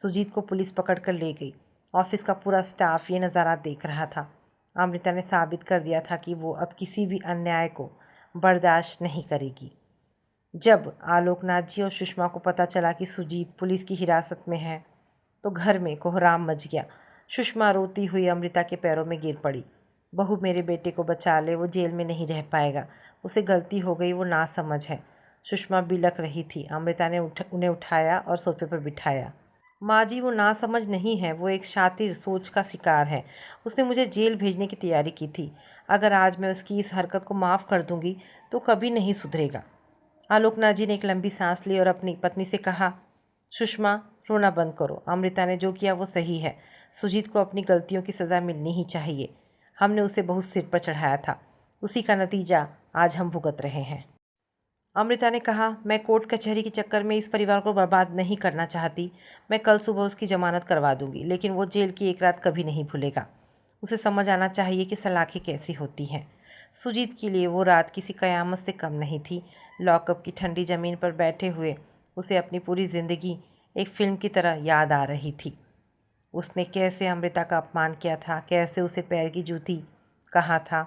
सुजीत को पुलिस पकड़ कर ले गई। ऑफिस का पूरा स्टाफ ये नज़ारा देख रहा था। अमृता ने साबित कर दिया था कि वो अब किसी भी अन्याय को बर्दाश्त नहीं करेगी। जब आलोकनाथ जी और सुषमा को पता चला कि सुजीत पुलिस की हिरासत में है तो घर में कोहराम मच गया। सुषमा रोती हुई अमृता के पैरों में गिर पड़ी। बहू, मेरे बेटे को बचा ले, वो जेल में नहीं रह पाएगा। उसे गलती हो गई, वो नासमझ है। सुषमा बिलख रही थी। अमृता ने उन्हें उठाया और सोफे पर बिठाया। माँ जी, वो नासमझ नहीं है, वो एक शातिर सोच का शिकार है। उसने मुझे जेल भेजने की तैयारी की थी। अगर आज मैं उसकी इस हरकत को माफ़ कर दूंगी तो कभी नहीं सुधरेगा। आलोकनाथ जी ने एक लंबी सांस ली और अपनी पत्नी से कहा, सुषमा, रोना बंद करो। अमृता ने जो किया वो सही है। सुजीत को अपनी गलतियों की सज़ा मिलनी ही चाहिए। हमने उसे बहुत सिर पर चढ़ाया था। उसी का नतीजा आज हम भुगत रहे हैं। अमृता ने कहा, मैं कोर्ट कचहरी के चक्कर में इस परिवार को बर्बाद नहीं करना चाहती। मैं कल सुबह उसकी जमानत करवा दूंगी, लेकिन वो जेल की एक रात कभी नहीं भूलेगा। उसे समझ आना चाहिए कि सलाखें कैसी होती हैं। सुजीत के लिए वो रात किसी कयामत से कम नहीं थी। लॉकअप की ठंडी ज़मीन पर बैठे हुए उसे अपनी पूरी ज़िंदगी एक फ़िल्म की तरह याद आ रही थी। उसने कैसे अमृता का अपमान किया था, कैसे उसे पैर की जूती कहा था,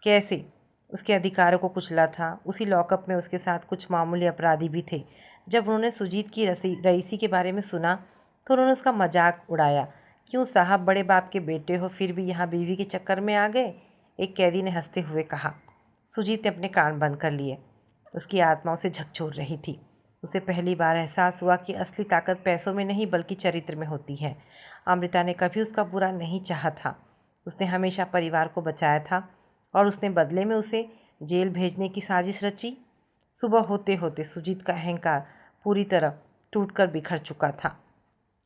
कैसे उसके अधिकारों को कुचला था। उसी लॉकअप में उसके साथ कुछ मामूली अपराधी भी थे। जब उन्होंने सुजीत की रईसी के बारे में सुना तो उन्होंने उसका मजाक उड़ाया। क्यों साहब, बड़े बाप के बेटे हो, फिर भी यहाँ बीवी के चक्कर में आ गए, एक कैदी ने हंसते हुए कहा। सुजीत ने अपने कान बंद कर लिए। उसकी आत्मा उसे झकझोर रही थी। उसे पहली बार एहसास हुआ कि असली ताकत पैसों में नहीं बल्कि चरित्र में होती है। अमृता ने कभी उसका बुरा नहीं चाहा था। उसने हमेशा परिवार को बचाया था और उसने बदले में उसे जेल भेजने की साजिश रची। सुबह होते होते सुजीत का अहंकार पूरी तरह टूटकर बिखर चुका था।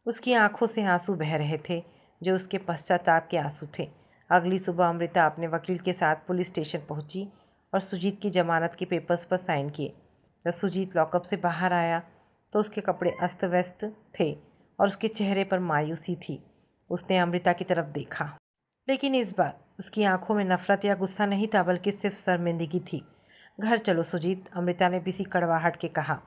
उसकी आंखों से आंसू बह रहे थे जो उसके पश्चाताप के आंसू थे। अगली सुबह अमृता अपने वकील के साथ पुलिस स्टेशन पहुंची और सुजीत की जमानत के पेपर्स पर साइन किए। जब सुजीत लॉकअप से बाहर आया तो उसके कपड़े अस्त व्यस्त थे और उसके चेहरे पर मायूसी थी। उसने अमृता की तरफ देखा, लेकिन इस बार उसकी आंखों में नफरत या गुस्सा नहीं था, बल्कि सिर्फ शर्मिंदगी थी। घर चलो सुजीत, अमृता ने किसी कड़वाहट के कहा।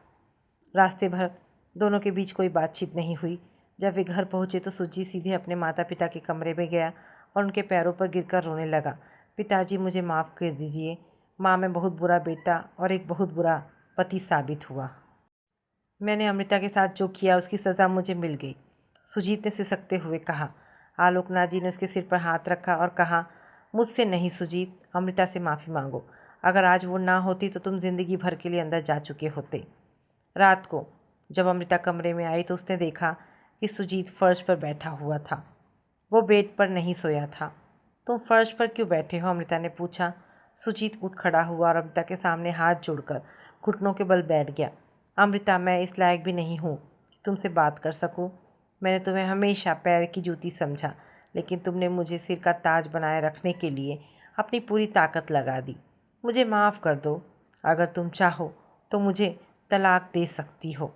रास्ते भर दोनों के बीच कोई बातचीत नहीं हुई। जब वे घर पहुंचे तो सुजीत सीधे अपने माता पिता के कमरे में गया और उनके पैरों पर गिरकर रोने लगा। पिताजी, मुझे माफ़ कर दीजिए। माँ, मैं बहुत बुरा बेटा और एक बहुत बुरा पति साबित हुआ। मैंने अमृता के साथ जो किया उसकी सज़ा मुझे मिल गई, सुजीत ने सिसकते हुए कहा। आलोकनाथ जी ने उसके सिर पर हाथ रखा और कहा, मुझसे नहीं सुजीत, अमृता से माफ़ी मांगो। अगर आज वो ना होती तो तुम ज़िंदगी भर के लिए अंदर जा चुके होते। रात को जब अमृता कमरे में आई तो उसने देखा कि सुजीत फर्श पर बैठा हुआ था। वो बेड पर नहीं सोया था। तुम फर्श पर क्यों बैठे हो? अमृता ने पूछा। सुजीत उठ खड़ा हुआ और अमृता के सामने हाथ जोड़कर घुटनों के बल बैठ गया। अमृता, मैं इस लायक भी नहीं हूँ कि तुमसे बात कर सकूँ। मैंने तुम्हें हमेशा पैर की जूती समझा, लेकिन तुमने मुझे सिर का ताज बनाए रखने के लिए अपनी पूरी ताकत लगा दी। मुझे माफ़ कर दो। अगर तुम चाहो तो मुझे तलाक दे सकती हो।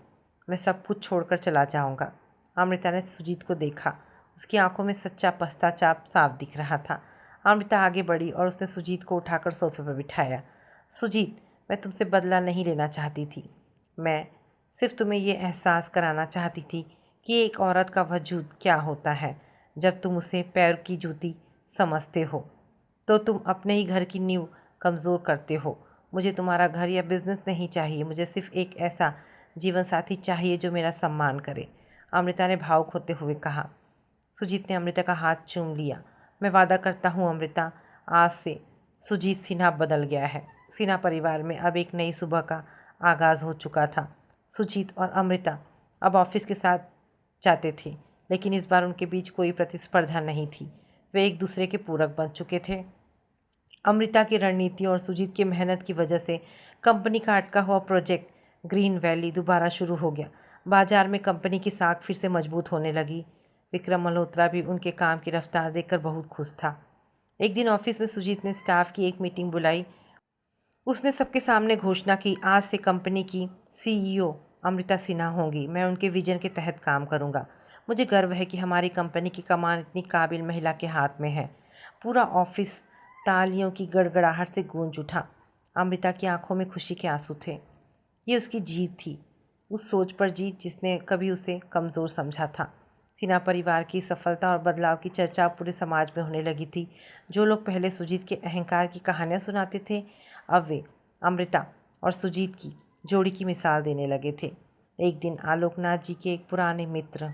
मैं सब कुछ छोड़कर चला जाऊँगा। अमृता ने सुजीत को देखा। उसकी आंखों में सच्चा पश्चाताप साफ दिख रहा था। अमृता आगे बढ़ी और उसने सुजीत को उठाकर सोफे पर बिठाया। सुजीत, मैं तुमसे बदला नहीं लेना चाहती थी। मैं सिर्फ तुम्हें ये एहसास कराना चाहती थी कि एक औरत का वजूद क्या होता है। जब तुम उसे पैर की जूती समझते हो तो तुम अपने ही घर की नींव कमज़ोर करते हो। मुझे तुम्हारा घर या बिजनेस नहीं चाहिए। मुझे सिर्फ एक ऐसा जीवन साथी चाहिए जो मेरा सम्मान करे, अमृता ने भावुक होते हुए कहा। सुजीत ने अमृता का हाथ चूम लिया। मैं वादा करता हूँ अमृता, आज से सुजीत सिन्हा बदल गया है। सिन्हा परिवार में अब एक नई सुबह का आगाज़ हो चुका था। सुजीत और अमृता अब ऑफिस के साथ जाते थे, लेकिन इस बार उनके बीच कोई प्रतिस्पर्धा नहीं थी। वे एक दूसरे के पूरक बन चुके थे। अमृता की रणनीति और सुजीत की मेहनत की वजह से कंपनी का अटका हुआ प्रोजेक्ट ग्रीन वैली दोबारा शुरू हो गया। बाजार में कंपनी की साख फिर से मजबूत होने लगी। विक्रम मल्होत्रा भी उनके काम की रफ्तार देखकर बहुत खुश था। एक दिन ऑफिस में सुजीत ने स्टाफ की एक मीटिंग बुलाई। उसने सबके सामने घोषणा की, आज से कंपनी की सीईओ अमृता सिन्हा होंगी। मैं उनके विजन के तहत काम करूंगा। मुझे गर्व है कि हमारी कंपनी की कमान इतनी काबिल महिला के हाथ में है। पूरा ऑफिस तालियों की गड़गड़ाहट से गूंज उठा। अमृता की आंखों में खुशी के आंसू थे। ये उसकी जीत थी, उस सोच पर जीत जिसने कभी उसे कमज़ोर समझा था। सिन्हा परिवार की सफलता और बदलाव की चर्चा पूरे समाज में होने लगी थी। जो लोग पहले सुजीत के अहंकार की कहानियाँ सुनाते थे, अब वे अमृता और सुजीत की जोड़ी की मिसाल देने लगे थे। एक दिन आलोकनाथ जी के एक पुराने मित्र,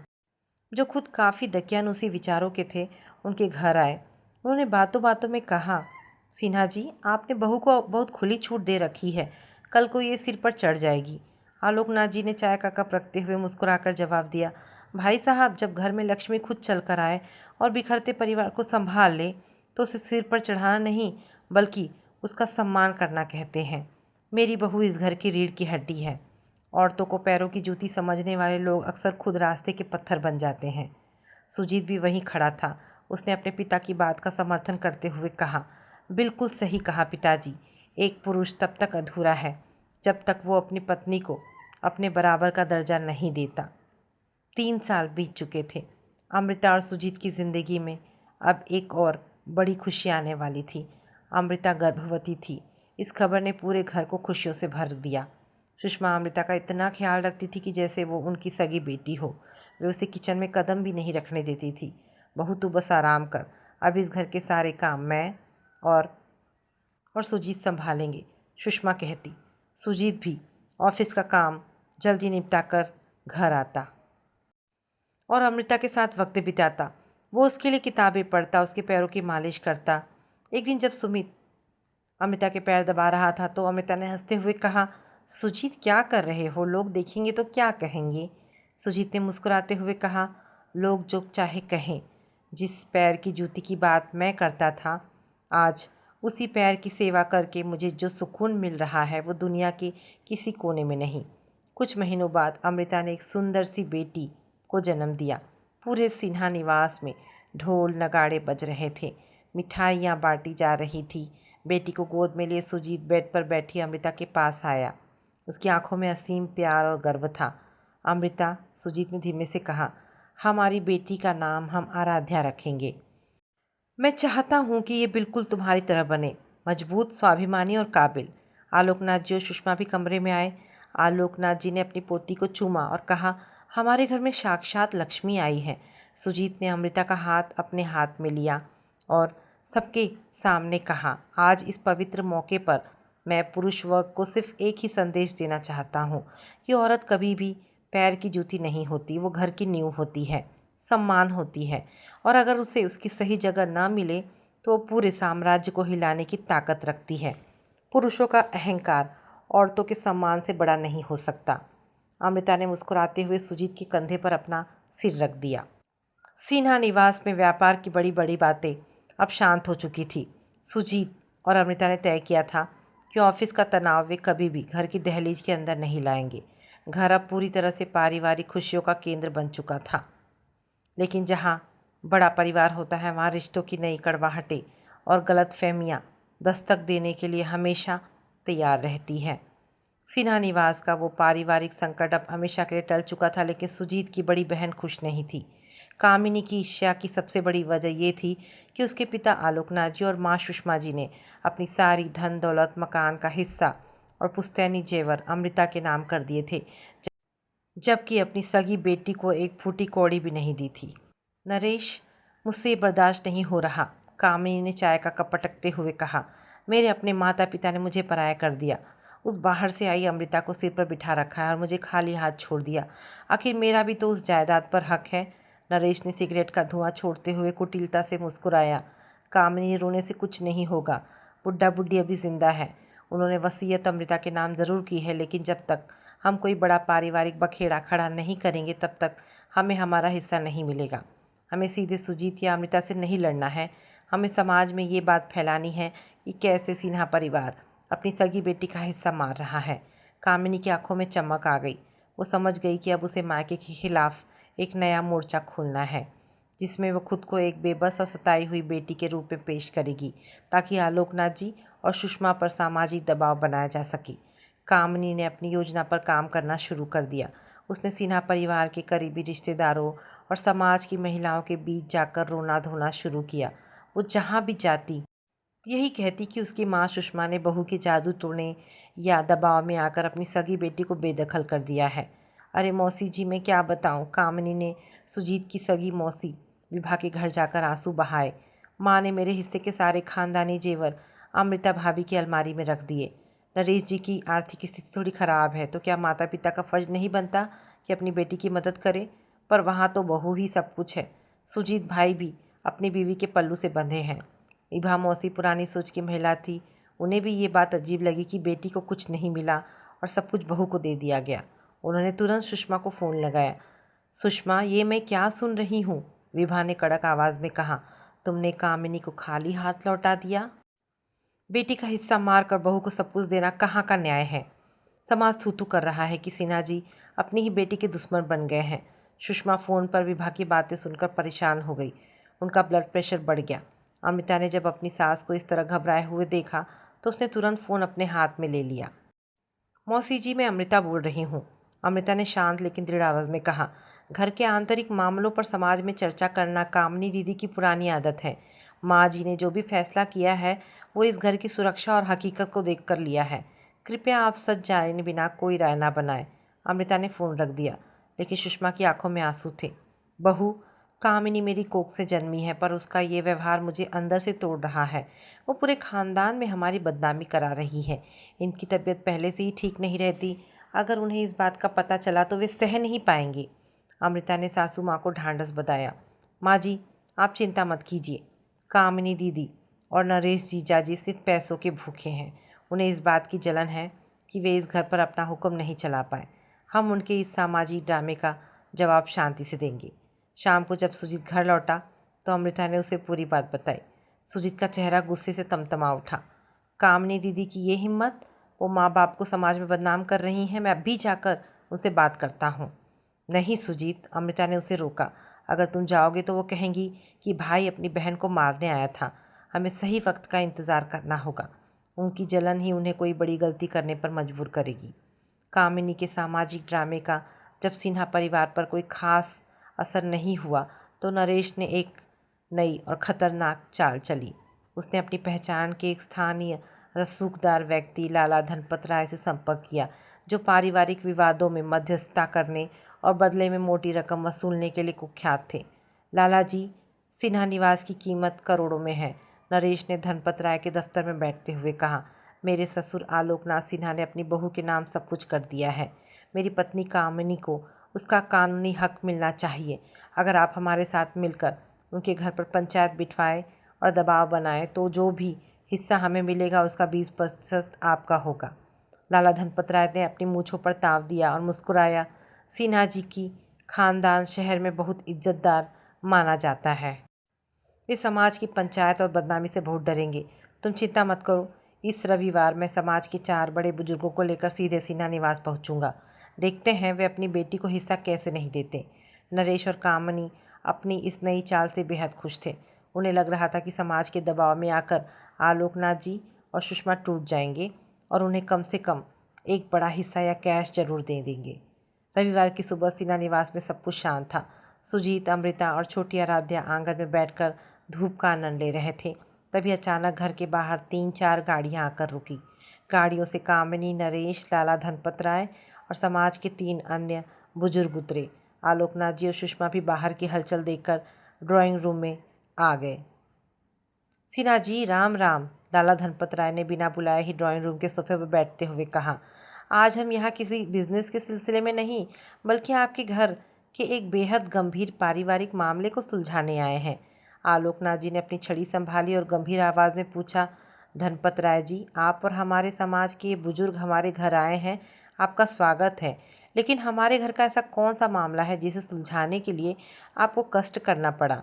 जो खुद काफ़ी दकियानूसी विचारों के थे, उनके घर आए। उन्होंने बातों बातों में कहा, सिन्हा जी, आपने बहू को बहुत खुली छूट दे रखी है। कल को ये सिर पर चढ़ जाएगी। आलोकनाथ जी ने चाय का कप रखते हुए मुस्कुराकर जवाब दिया, भाई साहब, जब घर में लक्ष्मी खुद चल कर आए और बिखरते परिवार को संभाल ले तो उसे सिर पर चढ़ाना नहीं बल्कि उसका सम्मान करना कहते हैं। मेरी बहू इस घर की रीढ़ की हड्डी है। औरतों को पैरों की जूती समझने वाले लोग अक्सर खुद रास्ते के पत्थर बन जाते हैं। सुजीत भी वहीं खड़ा था। उसने अपने पिता की बात का समर्थन करते हुए कहा, बिल्कुल सही कहा पिताजी। एक पुरुष तब तक अधूरा है जब तक वो अपनी पत्नी को अपने बराबर का दर्जा नहीं देता। 3 साल बीत चुके थे। अमृता और सुजीत की ज़िंदगी में अब एक और बड़ी खुशी आने वाली थी। अमृता गर्भवती थी। इस खबर ने पूरे घर को खुशियों से भर दिया। सुषमा अमृता का इतना ख्याल रखती थी कि जैसे वो उनकी सगी बेटी हो। वे उसे किचन में कदम भी नहीं रखने देती थी। बहू, तू बस आराम कर, अब इस घर के सारे काम मैं और सुजीत संभालेंगे, सुषमा कहती। सुजीत भी ऑफिस का काम जल्दी निपटा कर घर आता और अमृता के साथ वक्त बिताता। वो उसके लिए किताबें पढ़ता, उसके पैरों की मालिश करता। एक दिन जब सुमित अमृता के पैर दबा रहा था तो अमृता ने हंसते हुए कहा, सुजीत, क्या कर रहे हो? लोग देखेंगे तो क्या कहेंगे? सुजीत ने मुस्कुराते हुए कहा, लोग जो चाहे कहें। जिस पैर की जूती की बात मैं करता था, आज उसी पैर की सेवा करके मुझे जो सुकून मिल रहा है वो दुनिया के किसी कोने में नहीं। कुछ महीनों बाद अमृता ने एक सुंदर सी बेटी को जन्म दिया। पूरे सिन्हा निवास में ढोल नगाड़े बज रहे थे, मिठाइयाँ बांटी जा रही थी। बेटी को गोद में लिए सुजीत बेड पर बैठी अमृता के पास आया। उसकी आंखों में असीम प्यार और गर्व था। अमृता, सुजीत ने धीमे से कहा, हमारी बेटी का नाम हम आराध्या रखेंगे। मैं चाहता हूँ कि ये बिल्कुल तुम्हारी तरह बने, मजबूत, स्वाभिमानी और काबिल। आलोकनाथ जी और सुषमा भी कमरे में आए। आलोकनाथ जी ने अपनी पोती को चूमा और कहा, हमारे घर में साक्षात लक्ष्मी आई है। सुजीत ने अमृता का हाथ अपने हाथ में लिया और सबके सामने कहा, आज इस पवित्र मौके पर मैं पुरुष वर्ग को सिर्फ एक ही संदेश देना चाहता हूँ कि औरत कभी भी पैर की जूती नहीं होती। वो घर की नींव होती है, सम्मान होती है, और अगर उसे उसकी सही जगह ना मिले तो वो पूरे साम्राज्य को हिलाने की ताकत रखती है। पुरुषों का अहंकार औरतों के सम्मान से बड़ा नहीं हो सकता। अमृता ने मुस्कुराते हुए सुजीत के कंधे पर अपना सिर रख दिया। सिन्हा निवास में व्यापार की बड़ी बड़ी बातें अब शांत हो चुकी थी। सुजीत और अमृता ने तय किया था कि ऑफिस का तनाव वे कभी भी घर की दहलीज के अंदर नहीं लाएंगे। घर अब पूरी तरह से पारिवारिक खुशियों का केंद्र बन चुका था। लेकिन जहाँ बड़ा परिवार होता है वहाँ रिश्तों की नई कड़वाहटें और गलतफहमियाँ दस्तक देने के लिए हमेशा तैयार रहती है। सिन्हा निवास का वो पारिवारिक संकट अब हमेशा के लिए टल चुका था, लेकिन सुजीत की बड़ी बहन खुश नहीं थी। कामिनी की ईर्ष्या की सबसे बड़ी वजह ये थी कि उसके पिता आलोकनाथ जी और माँ सुषमा जी ने अपनी सारी धन दौलत, मकान का हिस्सा और पुश्तैनी जेवर अमृता के नाम कर दिए थे, जबकि अपनी सगी बेटी को एक फूटी कौड़ी भी नहीं दी थी। नरेश, मुझसे बर्दाश्त नहीं हो रहा, कामिनी ने चाय का कप पटकते हुए कहा। मेरे अपने माता पिता ने मुझे पराया कर दिया। उस बाहर से आई अमृता को सिर पर बिठा रखा है और मुझे खाली हाथ छोड़ दिया। आखिर मेरा भी तो उस जायदाद पर हक है। नरेश ने सिगरेट का धुआं छोड़ते हुए कुटिलता से मुस्कुराया। कामिनी, रोने से कुछ नहीं होगा। बुड्ढा बुड्ढी अभी जिंदा है। उन्होंने वसीयत अमृता के नाम ज़रूर की है, लेकिन जब तक हम कोई बड़ा पारिवारिक बखेड़ा खड़ा नहीं करेंगे तब तक हमें हमारा हिस्सा नहीं मिलेगा। हमें सीधे सुजीत या अमृता से नहीं लड़ना है। हमें समाज में ये बात फैलानी है कि कैसे सिन्हा परिवार अपनी सगी बेटी का हिस्सा मार रहा है। कामिनी की आंखों में चमक आ गई। वो समझ गई कि अब उसे मायके के खिलाफ एक नया मोर्चा खोलना है, जिसमें वो खुद को एक बेबस और सताई हुई बेटी के रूप में पेश करेगी, ताकि आलोकनाथ जी और सुषमा पर सामाजिक दबाव बनाया जा सके। कामिनी ने अपनी योजना पर काम करना शुरू कर दिया। उसने सिन्हा परिवार के करीबी रिश्तेदारों और समाज की महिलाओं के बीच जाकर रोना धोना शुरू किया। वो जहाँ भी जाती यही कहती कि उसकी माँ सुषमा ने बहू के जादू टोने या दबाव में आकर अपनी सगी बेटी को बेदखल कर दिया है। अरे मौसी जी, मैं क्या बताऊँ। कामिनी ने सुजीत की सगी मौसी विभा के घर जाकर आंसू बहाए। माँ ने मेरे हिस्से के सारे खानदानी जेवर अमृता भाभी की अलमारी में रख दिए। नरेश जी की आर्थिक स्थिति थोड़ी ख़राब है, तो क्या माता पिता का फ़र्ज नहीं बनता कि अपनी बेटी की मदद करे? पर वहाँ तो बहू ही सब कुछ है। सुजीत भाई भी अपनी बीवी के पल्लू से बंधे हैं। विभा मौसी पुरानी सोच की महिला थी। उन्हें भी ये बात अजीब लगी कि बेटी को कुछ नहीं मिला और सब कुछ बहू को दे दिया गया। उन्होंने तुरंत सुषमा को फ़ोन लगाया। सुषमा, ये मैं क्या सुन रही हूँ? विभा ने कड़क आवाज़ में कहा। तुमने कामिनी को खाली हाथ लौटा दिया? बेटी का हिस्सा मारकर बहू को सब कुछ देना कहाँ का न्याय है? समाज थू-थू कर रहा है कि सिन्हा जी अपनी ही बेटी के दुश्मन बन गए हैं। सुषमा फ़ोन पर विभा की बातें सुनकर परेशान हो गई। उनका ब्लड प्रेशर बढ़ गया। अमृता ने जब अपनी सास को इस तरह घबराए हुए देखा तो उसने तुरंत फ़ोन अपने हाथ में ले लिया। मौसी जी, मैं अमृता बोल रही हूँ। अमृता ने शांत लेकिन दृढ़ आवाज़ में कहा। घर के आंतरिक मामलों पर समाज में चर्चा करना कामिनी दीदी की पुरानी आदत है। माँ जी ने जो भी फैसला किया है वो इस घर की सुरक्षा और हकीकत को देखकर लिया है। कृपया आप सच जाने बिना कोई राय ना बनाएं। अमृता ने फ़ोन रख दिया, लेकिन सुषमा की आंखों में आंसू थे। बहू, कामिनी मेरी कोख से जन्मी है, पर उसका ये व्यवहार मुझे अंदर से तोड़ रहा है। वो पूरे खानदान में हमारी बदनामी करा रही है। इनकी तबीयत पहले से ही ठीक नहीं रहती। अगर उन्हें इस बात का पता चला तो वे सह नहीं पाएंगे। अमृता ने सासू माँ को ढांढस बधाया। माँ जी, आप चिंता मत कीजिए। कामिनी दीदी और नरेश जीजा जी सिर्फ पैसों के भूखे हैं। उन्हें इस बात की जलन है कि वे इस घर पर अपना हुक्म नहीं चला पाए। हम उनके इस सामाजिक ड्रामे का जवाब शांति से देंगे। शाम को जब सुजीत घर लौटा तो अमृता ने उसे पूरी बात बताई। सुजीत का चेहरा गुस्से से तमतमा उठा। कामिनी दीदी की ये हिम्मत! वो माँ बाप को समाज में बदनाम कर रही हैं। मैं अभी जाकर उनसे बात करता हूँ। नहीं सुजीत, अमृता ने उसे रोका। अगर तुम जाओगे तो वो कहेंगी कि भाई अपनी बहन को मारने आया था। हमें सही वक्त का इंतज़ार करना होगा। उनकी जलन ही उन्हें कोई बड़ी गलती करने पर मजबूर करेगी। कामिनी के सामाजिक ड्रामे का जब सिन्हा परिवार पर कोई खास असर नहीं हुआ तो नरेश ने एक नई और ख़तरनाक चाल चली। उसने अपनी पहचान के एक स्थानीय रसूखदार व्यक्ति लाला धनपत राय से संपर्क किया, जो पारिवारिक विवादों में मध्यस्थता करने और बदले में मोटी रकम वसूलने के लिए कुख्यात थे। लाला जी, सिन्हा निवास की कीमत करोड़ों में है। नरेश ने धनपत राय के दफ्तर में बैठते हुए कहा। मेरे ससुर आलोकनाथ सिन्हा ने अपनी बहू के नाम सब कुछ कर दिया है। मेरी पत्नी कामिनी को उसका कानूनी हक मिलना चाहिए। अगर आप हमारे साथ मिलकर उनके घर पर पंचायत बिठवाएं और दबाव बनाएं तो जो भी हिस्सा हमें मिलेगा उसका 20% आपका होगा। लाला धनपत राय ने अपनी मूँछों पर ताव दिया और मुस्कुराया। सिन्हा जी की खानदान शहर में बहुत इज्जतदार माना जाता है। वे समाज की पंचायत और बदनामी से बहुत डरेंगे। तुम चिंता मत करो। इस रविवार मैं समाज के 4 बड़े बुजुर्गों को लेकर सीधे सिन्हा निवास पहुंचूंगा। देखते हैं वे अपनी बेटी को हिस्सा कैसे नहीं देते। नरेश और कामिनी अपनी इस नई चाल से बेहद खुश थे। उन्हें लग रहा था कि समाज के दबाव में आकर आलोकनाथ जी और सुषमा टूट जाएंगे और उन्हें कम से कम एक बड़ा हिस्सा या कैश जरूर दे देंगे। रविवार की सुबह सिन्हा निवास में सब कुछ शांत था। सुजीत, अमृता और छोटी आराध्या आंगन में बैठकर धूप का आनंद ले रहे थे। तभी अचानक घर के बाहर 3-4 गाड़ियां आकर रुकी। गाड़ियों से कामिनी, नरेश, लाला धनपत राय और समाज के 3 अन्य बुजुर्ग उतरे। आलोकनाथ जी और सुषमा भी बाहर की हलचल देखकर ड्राइंग रूम में आ गए। सिन्हा जी, राम राम। लाला धनपत राय ने बिना बुलाए ही ड्राइंग रूम के सोफे पर बैठते हुए कहा। आज हम यहाँ किसी बिजनेस के सिलसिले में नहीं, बल्कि आपके घर के एक बेहद गंभीर पारिवारिक मामले को सुलझाने आए हैं। आलोकनाथ जी ने अपनी छड़ी संभाली और गंभीर आवाज़ में पूछा, धनपत राय जी, आप और हमारे समाज के ये बुजुर्ग हमारे घर आए हैं, आपका स्वागत है। लेकिन हमारे घर का ऐसा कौन सा मामला है जिसे सुलझाने के लिए आपको कष्ट करना पड़ा?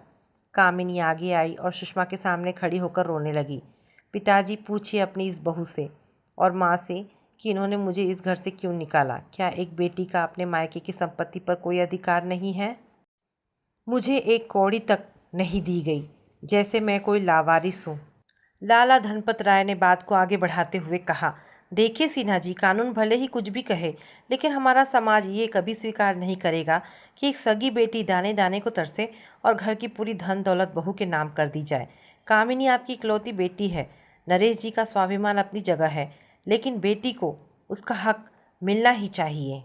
कामिनी आगे आई और सुषमा के सामने खड़ी होकर रोने लगी। पिताजी, पूछिए अपनी इस बहू से और माँ से कि इन्होंने मुझे इस घर से क्यों निकाला। क्या एक बेटी का अपने मायके की संपत्ति पर कोई अधिकार नहीं है? मुझे एक कौड़ी तक नहीं दी गई, जैसे मैं कोई लावारिस हूँ। लाला धनपत राय ने बात को आगे बढ़ाते हुए कहा, देखिए सिन्हा जी, कानून भले ही कुछ भी कहे, लेकिन हमारा समाज ये कभी स्वीकार नहीं करेगा कि एक सगी बेटी दाने दाने को तरसे और घर की पूरी धन दौलत बहू के नाम कर दी जाए। कामिनी आपकी इकलौती बेटी है। नरेश जी का स्वाभिमान अपनी जगह है, लेकिन बेटी को उसका हक मिलना ही चाहिए।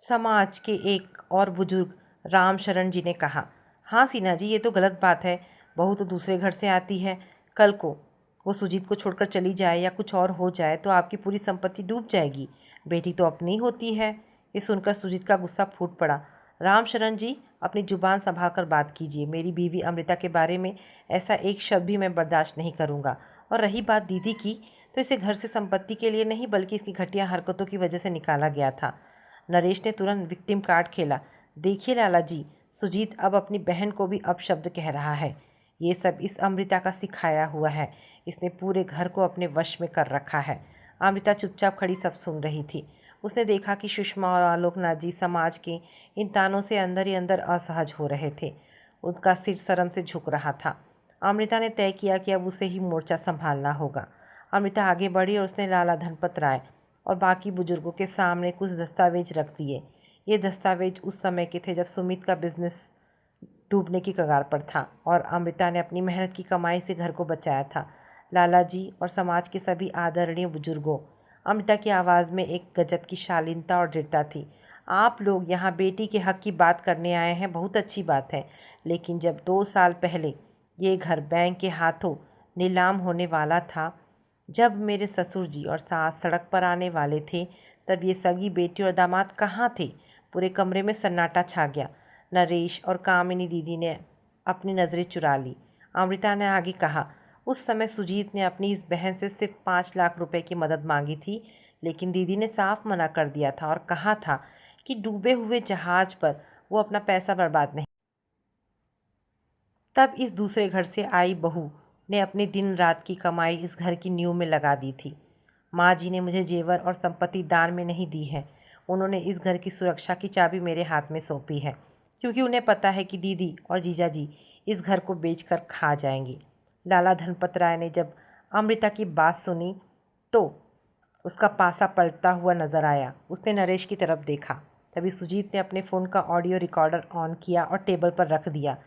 समाज के एक और बुजुर्ग रामशरण जी ने कहा, हाँ सिन्हा जी, ये तो गलत बात है। बहू तो दूसरे घर से आती है। कल को वो सुजीत को छोड़कर चली जाए या कुछ और हो जाए तो आपकी पूरी संपत्ति डूब जाएगी। बेटी तो अपनी होती है। ये सुनकर सुजीत का गुस्सा फूट पड़ा। रामशरण जी, अपनी जुबान संभाल कर बात कीजिए। मेरी बीवी अमृता के बारे में ऐसा एक शब्द भी मैं बर्दाश्त नहीं करूँगा। और रही बात दीदी की, तो इसे घर से संपत्ति के लिए नहीं बल्कि इसकी घटिया हरकतों की वजह से निकाला गया था। नरेश ने तुरंत विक्टिम कार्ड खेला। देखिए लाला जी, सुजीत अब अपनी बहन को भी अपशब्द कह रहा है। ये सब इस अमृता का सिखाया हुआ है। इसने पूरे घर को अपने वश में कर रखा है। अमृता चुपचाप खड़ी सब सुन रही थी। उसने देखा कि सुषमा और आलोकनाथ जी समाज के इन तानों से अंदर ही अंदर असहज हो रहे थे। उनका सिर शर्म से झुक रहा था। अमृता ने तय किया कि अब उसे ही मोर्चा संभालना होगा। अमृता आगे बढ़ी और उसने लाला धनपत राय और बाकी बुजुर्गों के सामने कुछ दस्तावेज रख दिए। ये दस्तावेज उस समय के थे जब सुमित का बिजनेस डूबने की कगार पर था और अमृता ने अपनी मेहनत की कमाई से घर को बचाया था। लाला जी और समाज के सभी आदरणीय बुजुर्गों, अमृता की आवाज़ में एक गजब की शालीनता और दृढ़ता थी। आप लोग यहाँ बेटी के हक की बात करने आए हैं, बहुत अच्छी बात है। लेकिन जब 2 साल पहले ये घर बैंक के हाथों नीलाम होने वाला था, जब मेरे ससुर जी और सास सड़क पर आने वाले थे, तब ये सगी बेटी और दामाद कहाँ थे? पूरे कमरे में सन्नाटा छा गया। नरेश और कामिनी दीदी ने अपनी नज़रें चुरा ली। अमृता ने आगे कहा, उस समय सुजीत ने अपनी इस बहन से सिर्फ 5 लाख रुपए की मदद मांगी थी, लेकिन दीदी ने साफ मना कर दिया था और कहा था कि डूबे हुए जहाज पर वो अपना पैसा बर्बाद नहीं। तब इस दूसरे घर से आई बहू ने अपनी दिन रात की कमाई इस घर की नींव में लगा दी थी। माँ जी ने मुझे जेवर और संपत्ति दान में नहीं दी है। उन्होंने इस घर की सुरक्षा की चाबी मेरे हाथ में सौंपी है, क्योंकि उन्हें पता है कि दीदी और जीजा जी इस घर को बेचकर खा जाएंगे। लाला धनपत राय ने जब अमृता की बात सुनी तो उसका पासा पलटता हुआ नजर आया। उसने नरेश की तरफ देखा। तभी सुजीत ने अपने फ़ोन का ऑडियो रिकॉर्डर ऑन किया और टेबल पर रख दिया।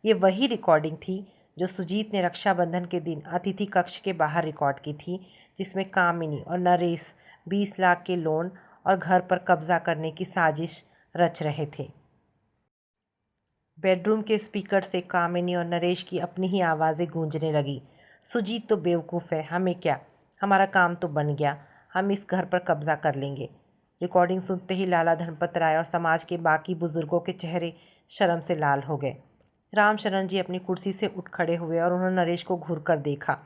ये वही रिकॉर्डिंग थी जो सुजीत ने रक्षाबंधन के दिन अतिथि कक्ष के बाहर रिकॉर्ड की थी, जिसमें कामिनी और नरेश 20 लाख के लोन और घर पर कब्जा करने की साजिश रच रहे थे। बेडरूम के स्पीकर से कामिनी और नरेश की अपनी ही आवाज़ें गूंजने लगी। सुजीत तो बेवकूफ़ है, हमें क्या, हमारा काम तो बन गया, हम इस घर पर कब्जा कर लेंगे। रिकॉर्डिंग सुनते ही लाला धनपत राय और समाज के बाकी बुजुर्गों के चेहरे शर्म से लाल हो गए। रामशरण जी अपनी कुर्सी से उठ खड़े हुए और उन्होंने नरेश को घूर कर देखा।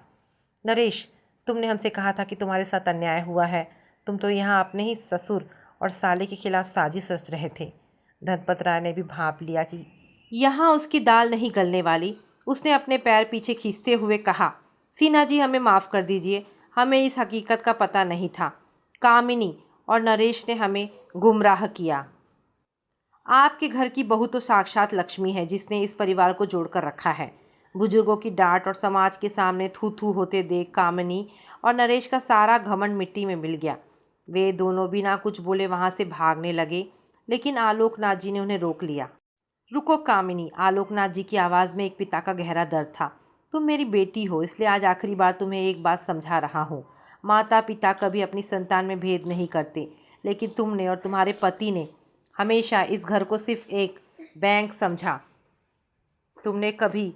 नरेश, तुमने हमसे कहा था कि तुम्हारे साथ अन्याय हुआ है। तुम तो यहाँ अपने ही ससुर और साले के खिलाफ साजिश रच रहे थे। धनपत राय ने भी भांप लिया कि यहाँ उसकी दाल नहीं गलने वाली। उसने अपने पैर पीछे खींचते हुए कहा, सिन्हा जी, हमें माफ़ कर दीजिए, हमें इस हकीकत का पता नहीं था। कामिनी और नरेश ने हमें गुमराह किया। आपके घर की बहू तो साक्षात लक्ष्मी है जिसने इस परिवार को जोड़कर रखा है। बुजुर्गों की डांट और समाज के सामने थू थू होते देख कामिनी और नरेश का सारा घमंड मिट्टी में मिल गया। वे दोनों बिना कुछ बोले वहां से भागने लगे, लेकिन आलोकनाथ जी ने उन्हें रोक लिया। रुको कामिनी, आलोकनाथ जी की आवाज़ में एक पिता का गहरा दर्द था। तुम मेरी बेटी हो, इसलिए आज आखिरी बार तुम्हें एक बात समझा रहा हूँ। माता पिता कभी अपनी संतान में भेद नहीं करते, लेकिन तुमने और तुम्हारे पति ने हमेशा इस घर को सिर्फ एक बैंक समझा। तुमने कभी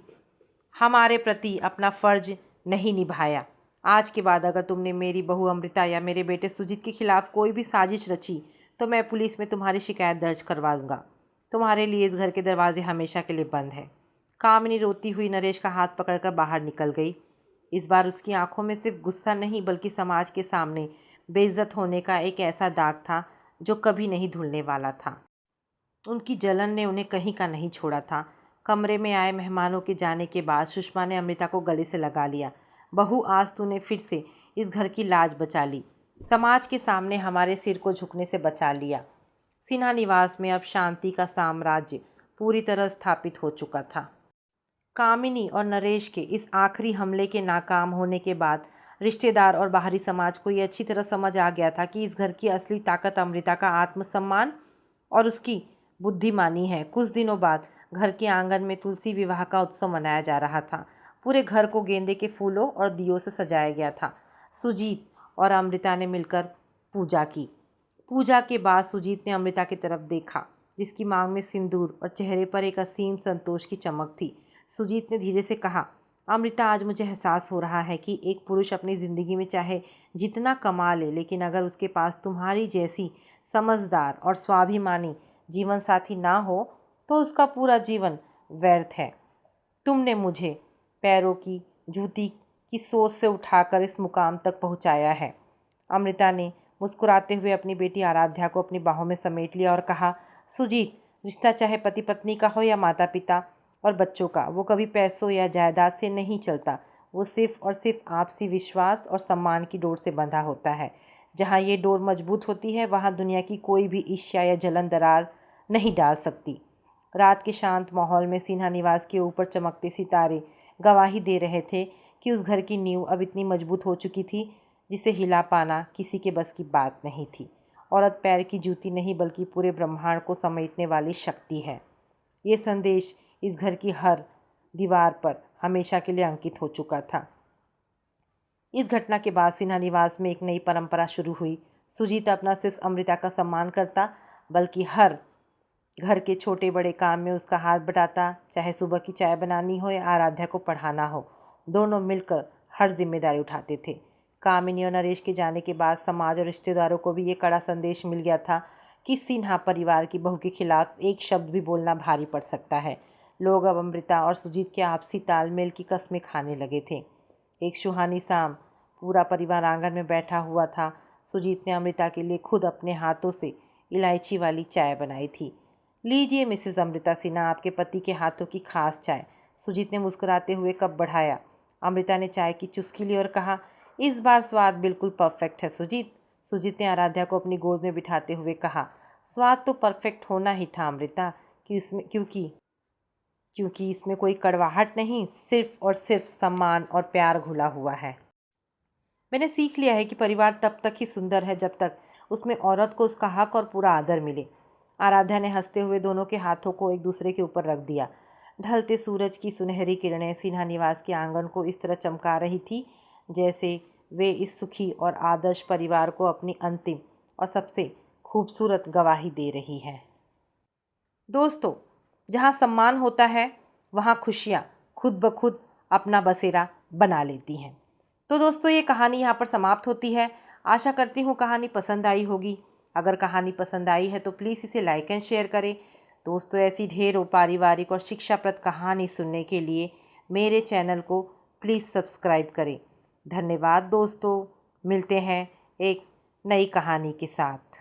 हमारे प्रति अपना फ़र्ज नहीं निभाया। आज के बाद अगर तुमने मेरी बहू अमृता या मेरे बेटे सुजीत के खिलाफ कोई भी साजिश रची तो मैं पुलिस में तुम्हारी शिकायत दर्ज करवा दूंगा। तुम्हारे लिए इस घर के दरवाजे हमेशा के लिए बंद हैं। कामिनी रोती हुई नरेश का हाथ पकड़कर बाहर निकल गई। इस बार उसकी आंखों में सिर्फ गुस्सा नहीं बल्कि समाज के सामने बेइज्जत होने का एक ऐसा दाग था जो कभी नहीं धुलने वाला था। उनकी जलन ने उन्हें कहीं का नहीं छोड़ा था। कमरे में आए मेहमानों के जाने के बाद सुषमा ने अमृता को गले से लगा लिया। बहू, आज तूने फिर से इस घर की लाज बचा ली, समाज के सामने हमारे सिर को झुकने से बचा लिया। सिन्हा निवास में अब शांति का साम्राज्य पूरी तरह स्थापित हो चुका था। कामिनी और नरेश के इस आखिरी हमले के नाकाम होने के बाद रिश्तेदार और बाहरी समाज को ये अच्छी तरह समझ आ गया था कि इस घर की असली ताकत अमृता का आत्मसम्मान और उसकी बुद्धिमानी है। कुछ दिनों बाद घर के आंगन में तुलसी विवाह का उत्सव मनाया जा रहा था। पूरे घर को गेंदे के फूलों और दियों से सजाया गया था। सुजीत और अमृता ने मिलकर पूजा की। पूजा के बाद सुजीत ने अमृता की तरफ देखा, जिसकी मांग में सिंदूर और चेहरे पर एक असीम संतोष की चमक थी। सुजीत ने धीरे से कहा, अमृता, आज मुझे एहसास हो रहा है कि एक पुरुष अपनी ज़िंदगी में चाहे जितना कमा ले, लेकिन अगर उसके पास तुम्हारी जैसी समझदार और स्वाभिमानी जीवन साथी ना हो तो उसका पूरा जीवन व्यर्थ है। तुमने मुझे पैरों की जूती की सोच से उठाकर इस मुकाम तक पहुंचाया है। अमृता ने मुस्कुराते हुए अपनी बेटी आराध्या को अपनी बाहों में समेट लिया और कहा, सुजीत, रिश्ता चाहे पति पत्नी का हो या माता पिता और बच्चों का, वो कभी पैसों या जायदाद से नहीं चलता। वो सिर्फ और सिर्फ आपसी विश्वास और सम्मान की डोर से बंधा होता है। जहाँ ये डोर मजबूत होती है वहाँ दुनिया की कोई भी ईर्ष्या या जलन दरार नहीं डाल सकती। रात के शांत माहौल में सिन्हा निवास के ऊपर चमकते सितारे गवाही दे रहे थे कि उस घर की नींव अब इतनी मजबूत हो चुकी थी जिसे हिला पाना किसी के बस की बात नहीं थी। औरत पैर की जूती नहीं बल्कि पूरे ब्रह्मांड को समेटने वाली शक्ति है। ये संदेश इस घर की हर दीवार पर हमेशा के लिए अंकित हो चुका था। इस घटना के बाद सिन्हा निवास में एक नई परंपरा शुरू हुई। सुजीत अपना सिर्फ अमृता का सम्मान करता बल्कि हर घर के छोटे बड़े काम में उसका हाथ बटाता, चाहे सुबह की चाय बनानी हो या आराध्या को पढ़ाना हो। दोनों मिलकर हर जिम्मेदारी उठाते थे। कामिनी और नरेश के जाने के बाद समाज और रिश्तेदारों को भी ये कड़ा संदेश मिल गया था कि सिन्हा परिवार की बहू के खिलाफ एक शब्द भी बोलना भारी पड़ सकता है। लोग अब अमृता और सुजीत के आपसी तालमेल की कस्में खाने लगे थे। एक सुहानी शाम पूरा परिवार आंगन में बैठा हुआ था। सुजीत ने अमृता के लिए खुद अपने हाथों से इलायची वाली चाय बनाई थी। लीजिए मिसेस अमृता सिन्हा, आपके पति के हाथों की खास चाय। सुजीत ने मुस्कुराते हुए कप बढ़ाया। अमृता ने चाय की चुस्की ली और कहा, इस बार स्वाद बिल्कुल परफेक्ट है सुजीत। सुजीत ने आराध्या को अपनी गोद में बिठाते हुए कहा, स्वाद तो परफेक्ट होना ही था अमृता, क्योंकि इसमें कोई कड़वाहट नहीं, सिर्फ और सिर्फ सम्मान और प्यार घुला हुआ है। मैंने सीख लिया है कि परिवार तब तक ही सुंदर है जब तक उसमें औरत को उसका हक और पूरा आदर मिले। आराध्या ने हंसते हुए दोनों के हाथों को एक दूसरे के ऊपर रख दिया। ढलते सूरज की सुनहरी किरणें सिन्हा निवास के आंगन को इस तरह चमका रही थी जैसे वे इस सुखी और आदर्श परिवार को अपनी अंतिम और सबसे खूबसूरत गवाही दे रही है। दोस्तों, जहाँ सम्मान होता है वहाँ खुशियाँ खुद ब खुद अपना बसेरा बना लेती हैं। तो दोस्तों, ये कहानी यहाँ पर समाप्त होती है। आशा करती हूँ कहानी पसंद आई होगी। अगर कहानी पसंद आई है तो प्लीज़ इसे लाइक एंड शेयर करें। दोस्तों, ऐसी ढेरों पारिवारिक और शिक्षाप्रद कहानी सुनने के लिए मेरे चैनल को प्लीज़ सब्सक्राइब करें। धन्यवाद दोस्तों, मिलते हैं एक नई कहानी के साथ।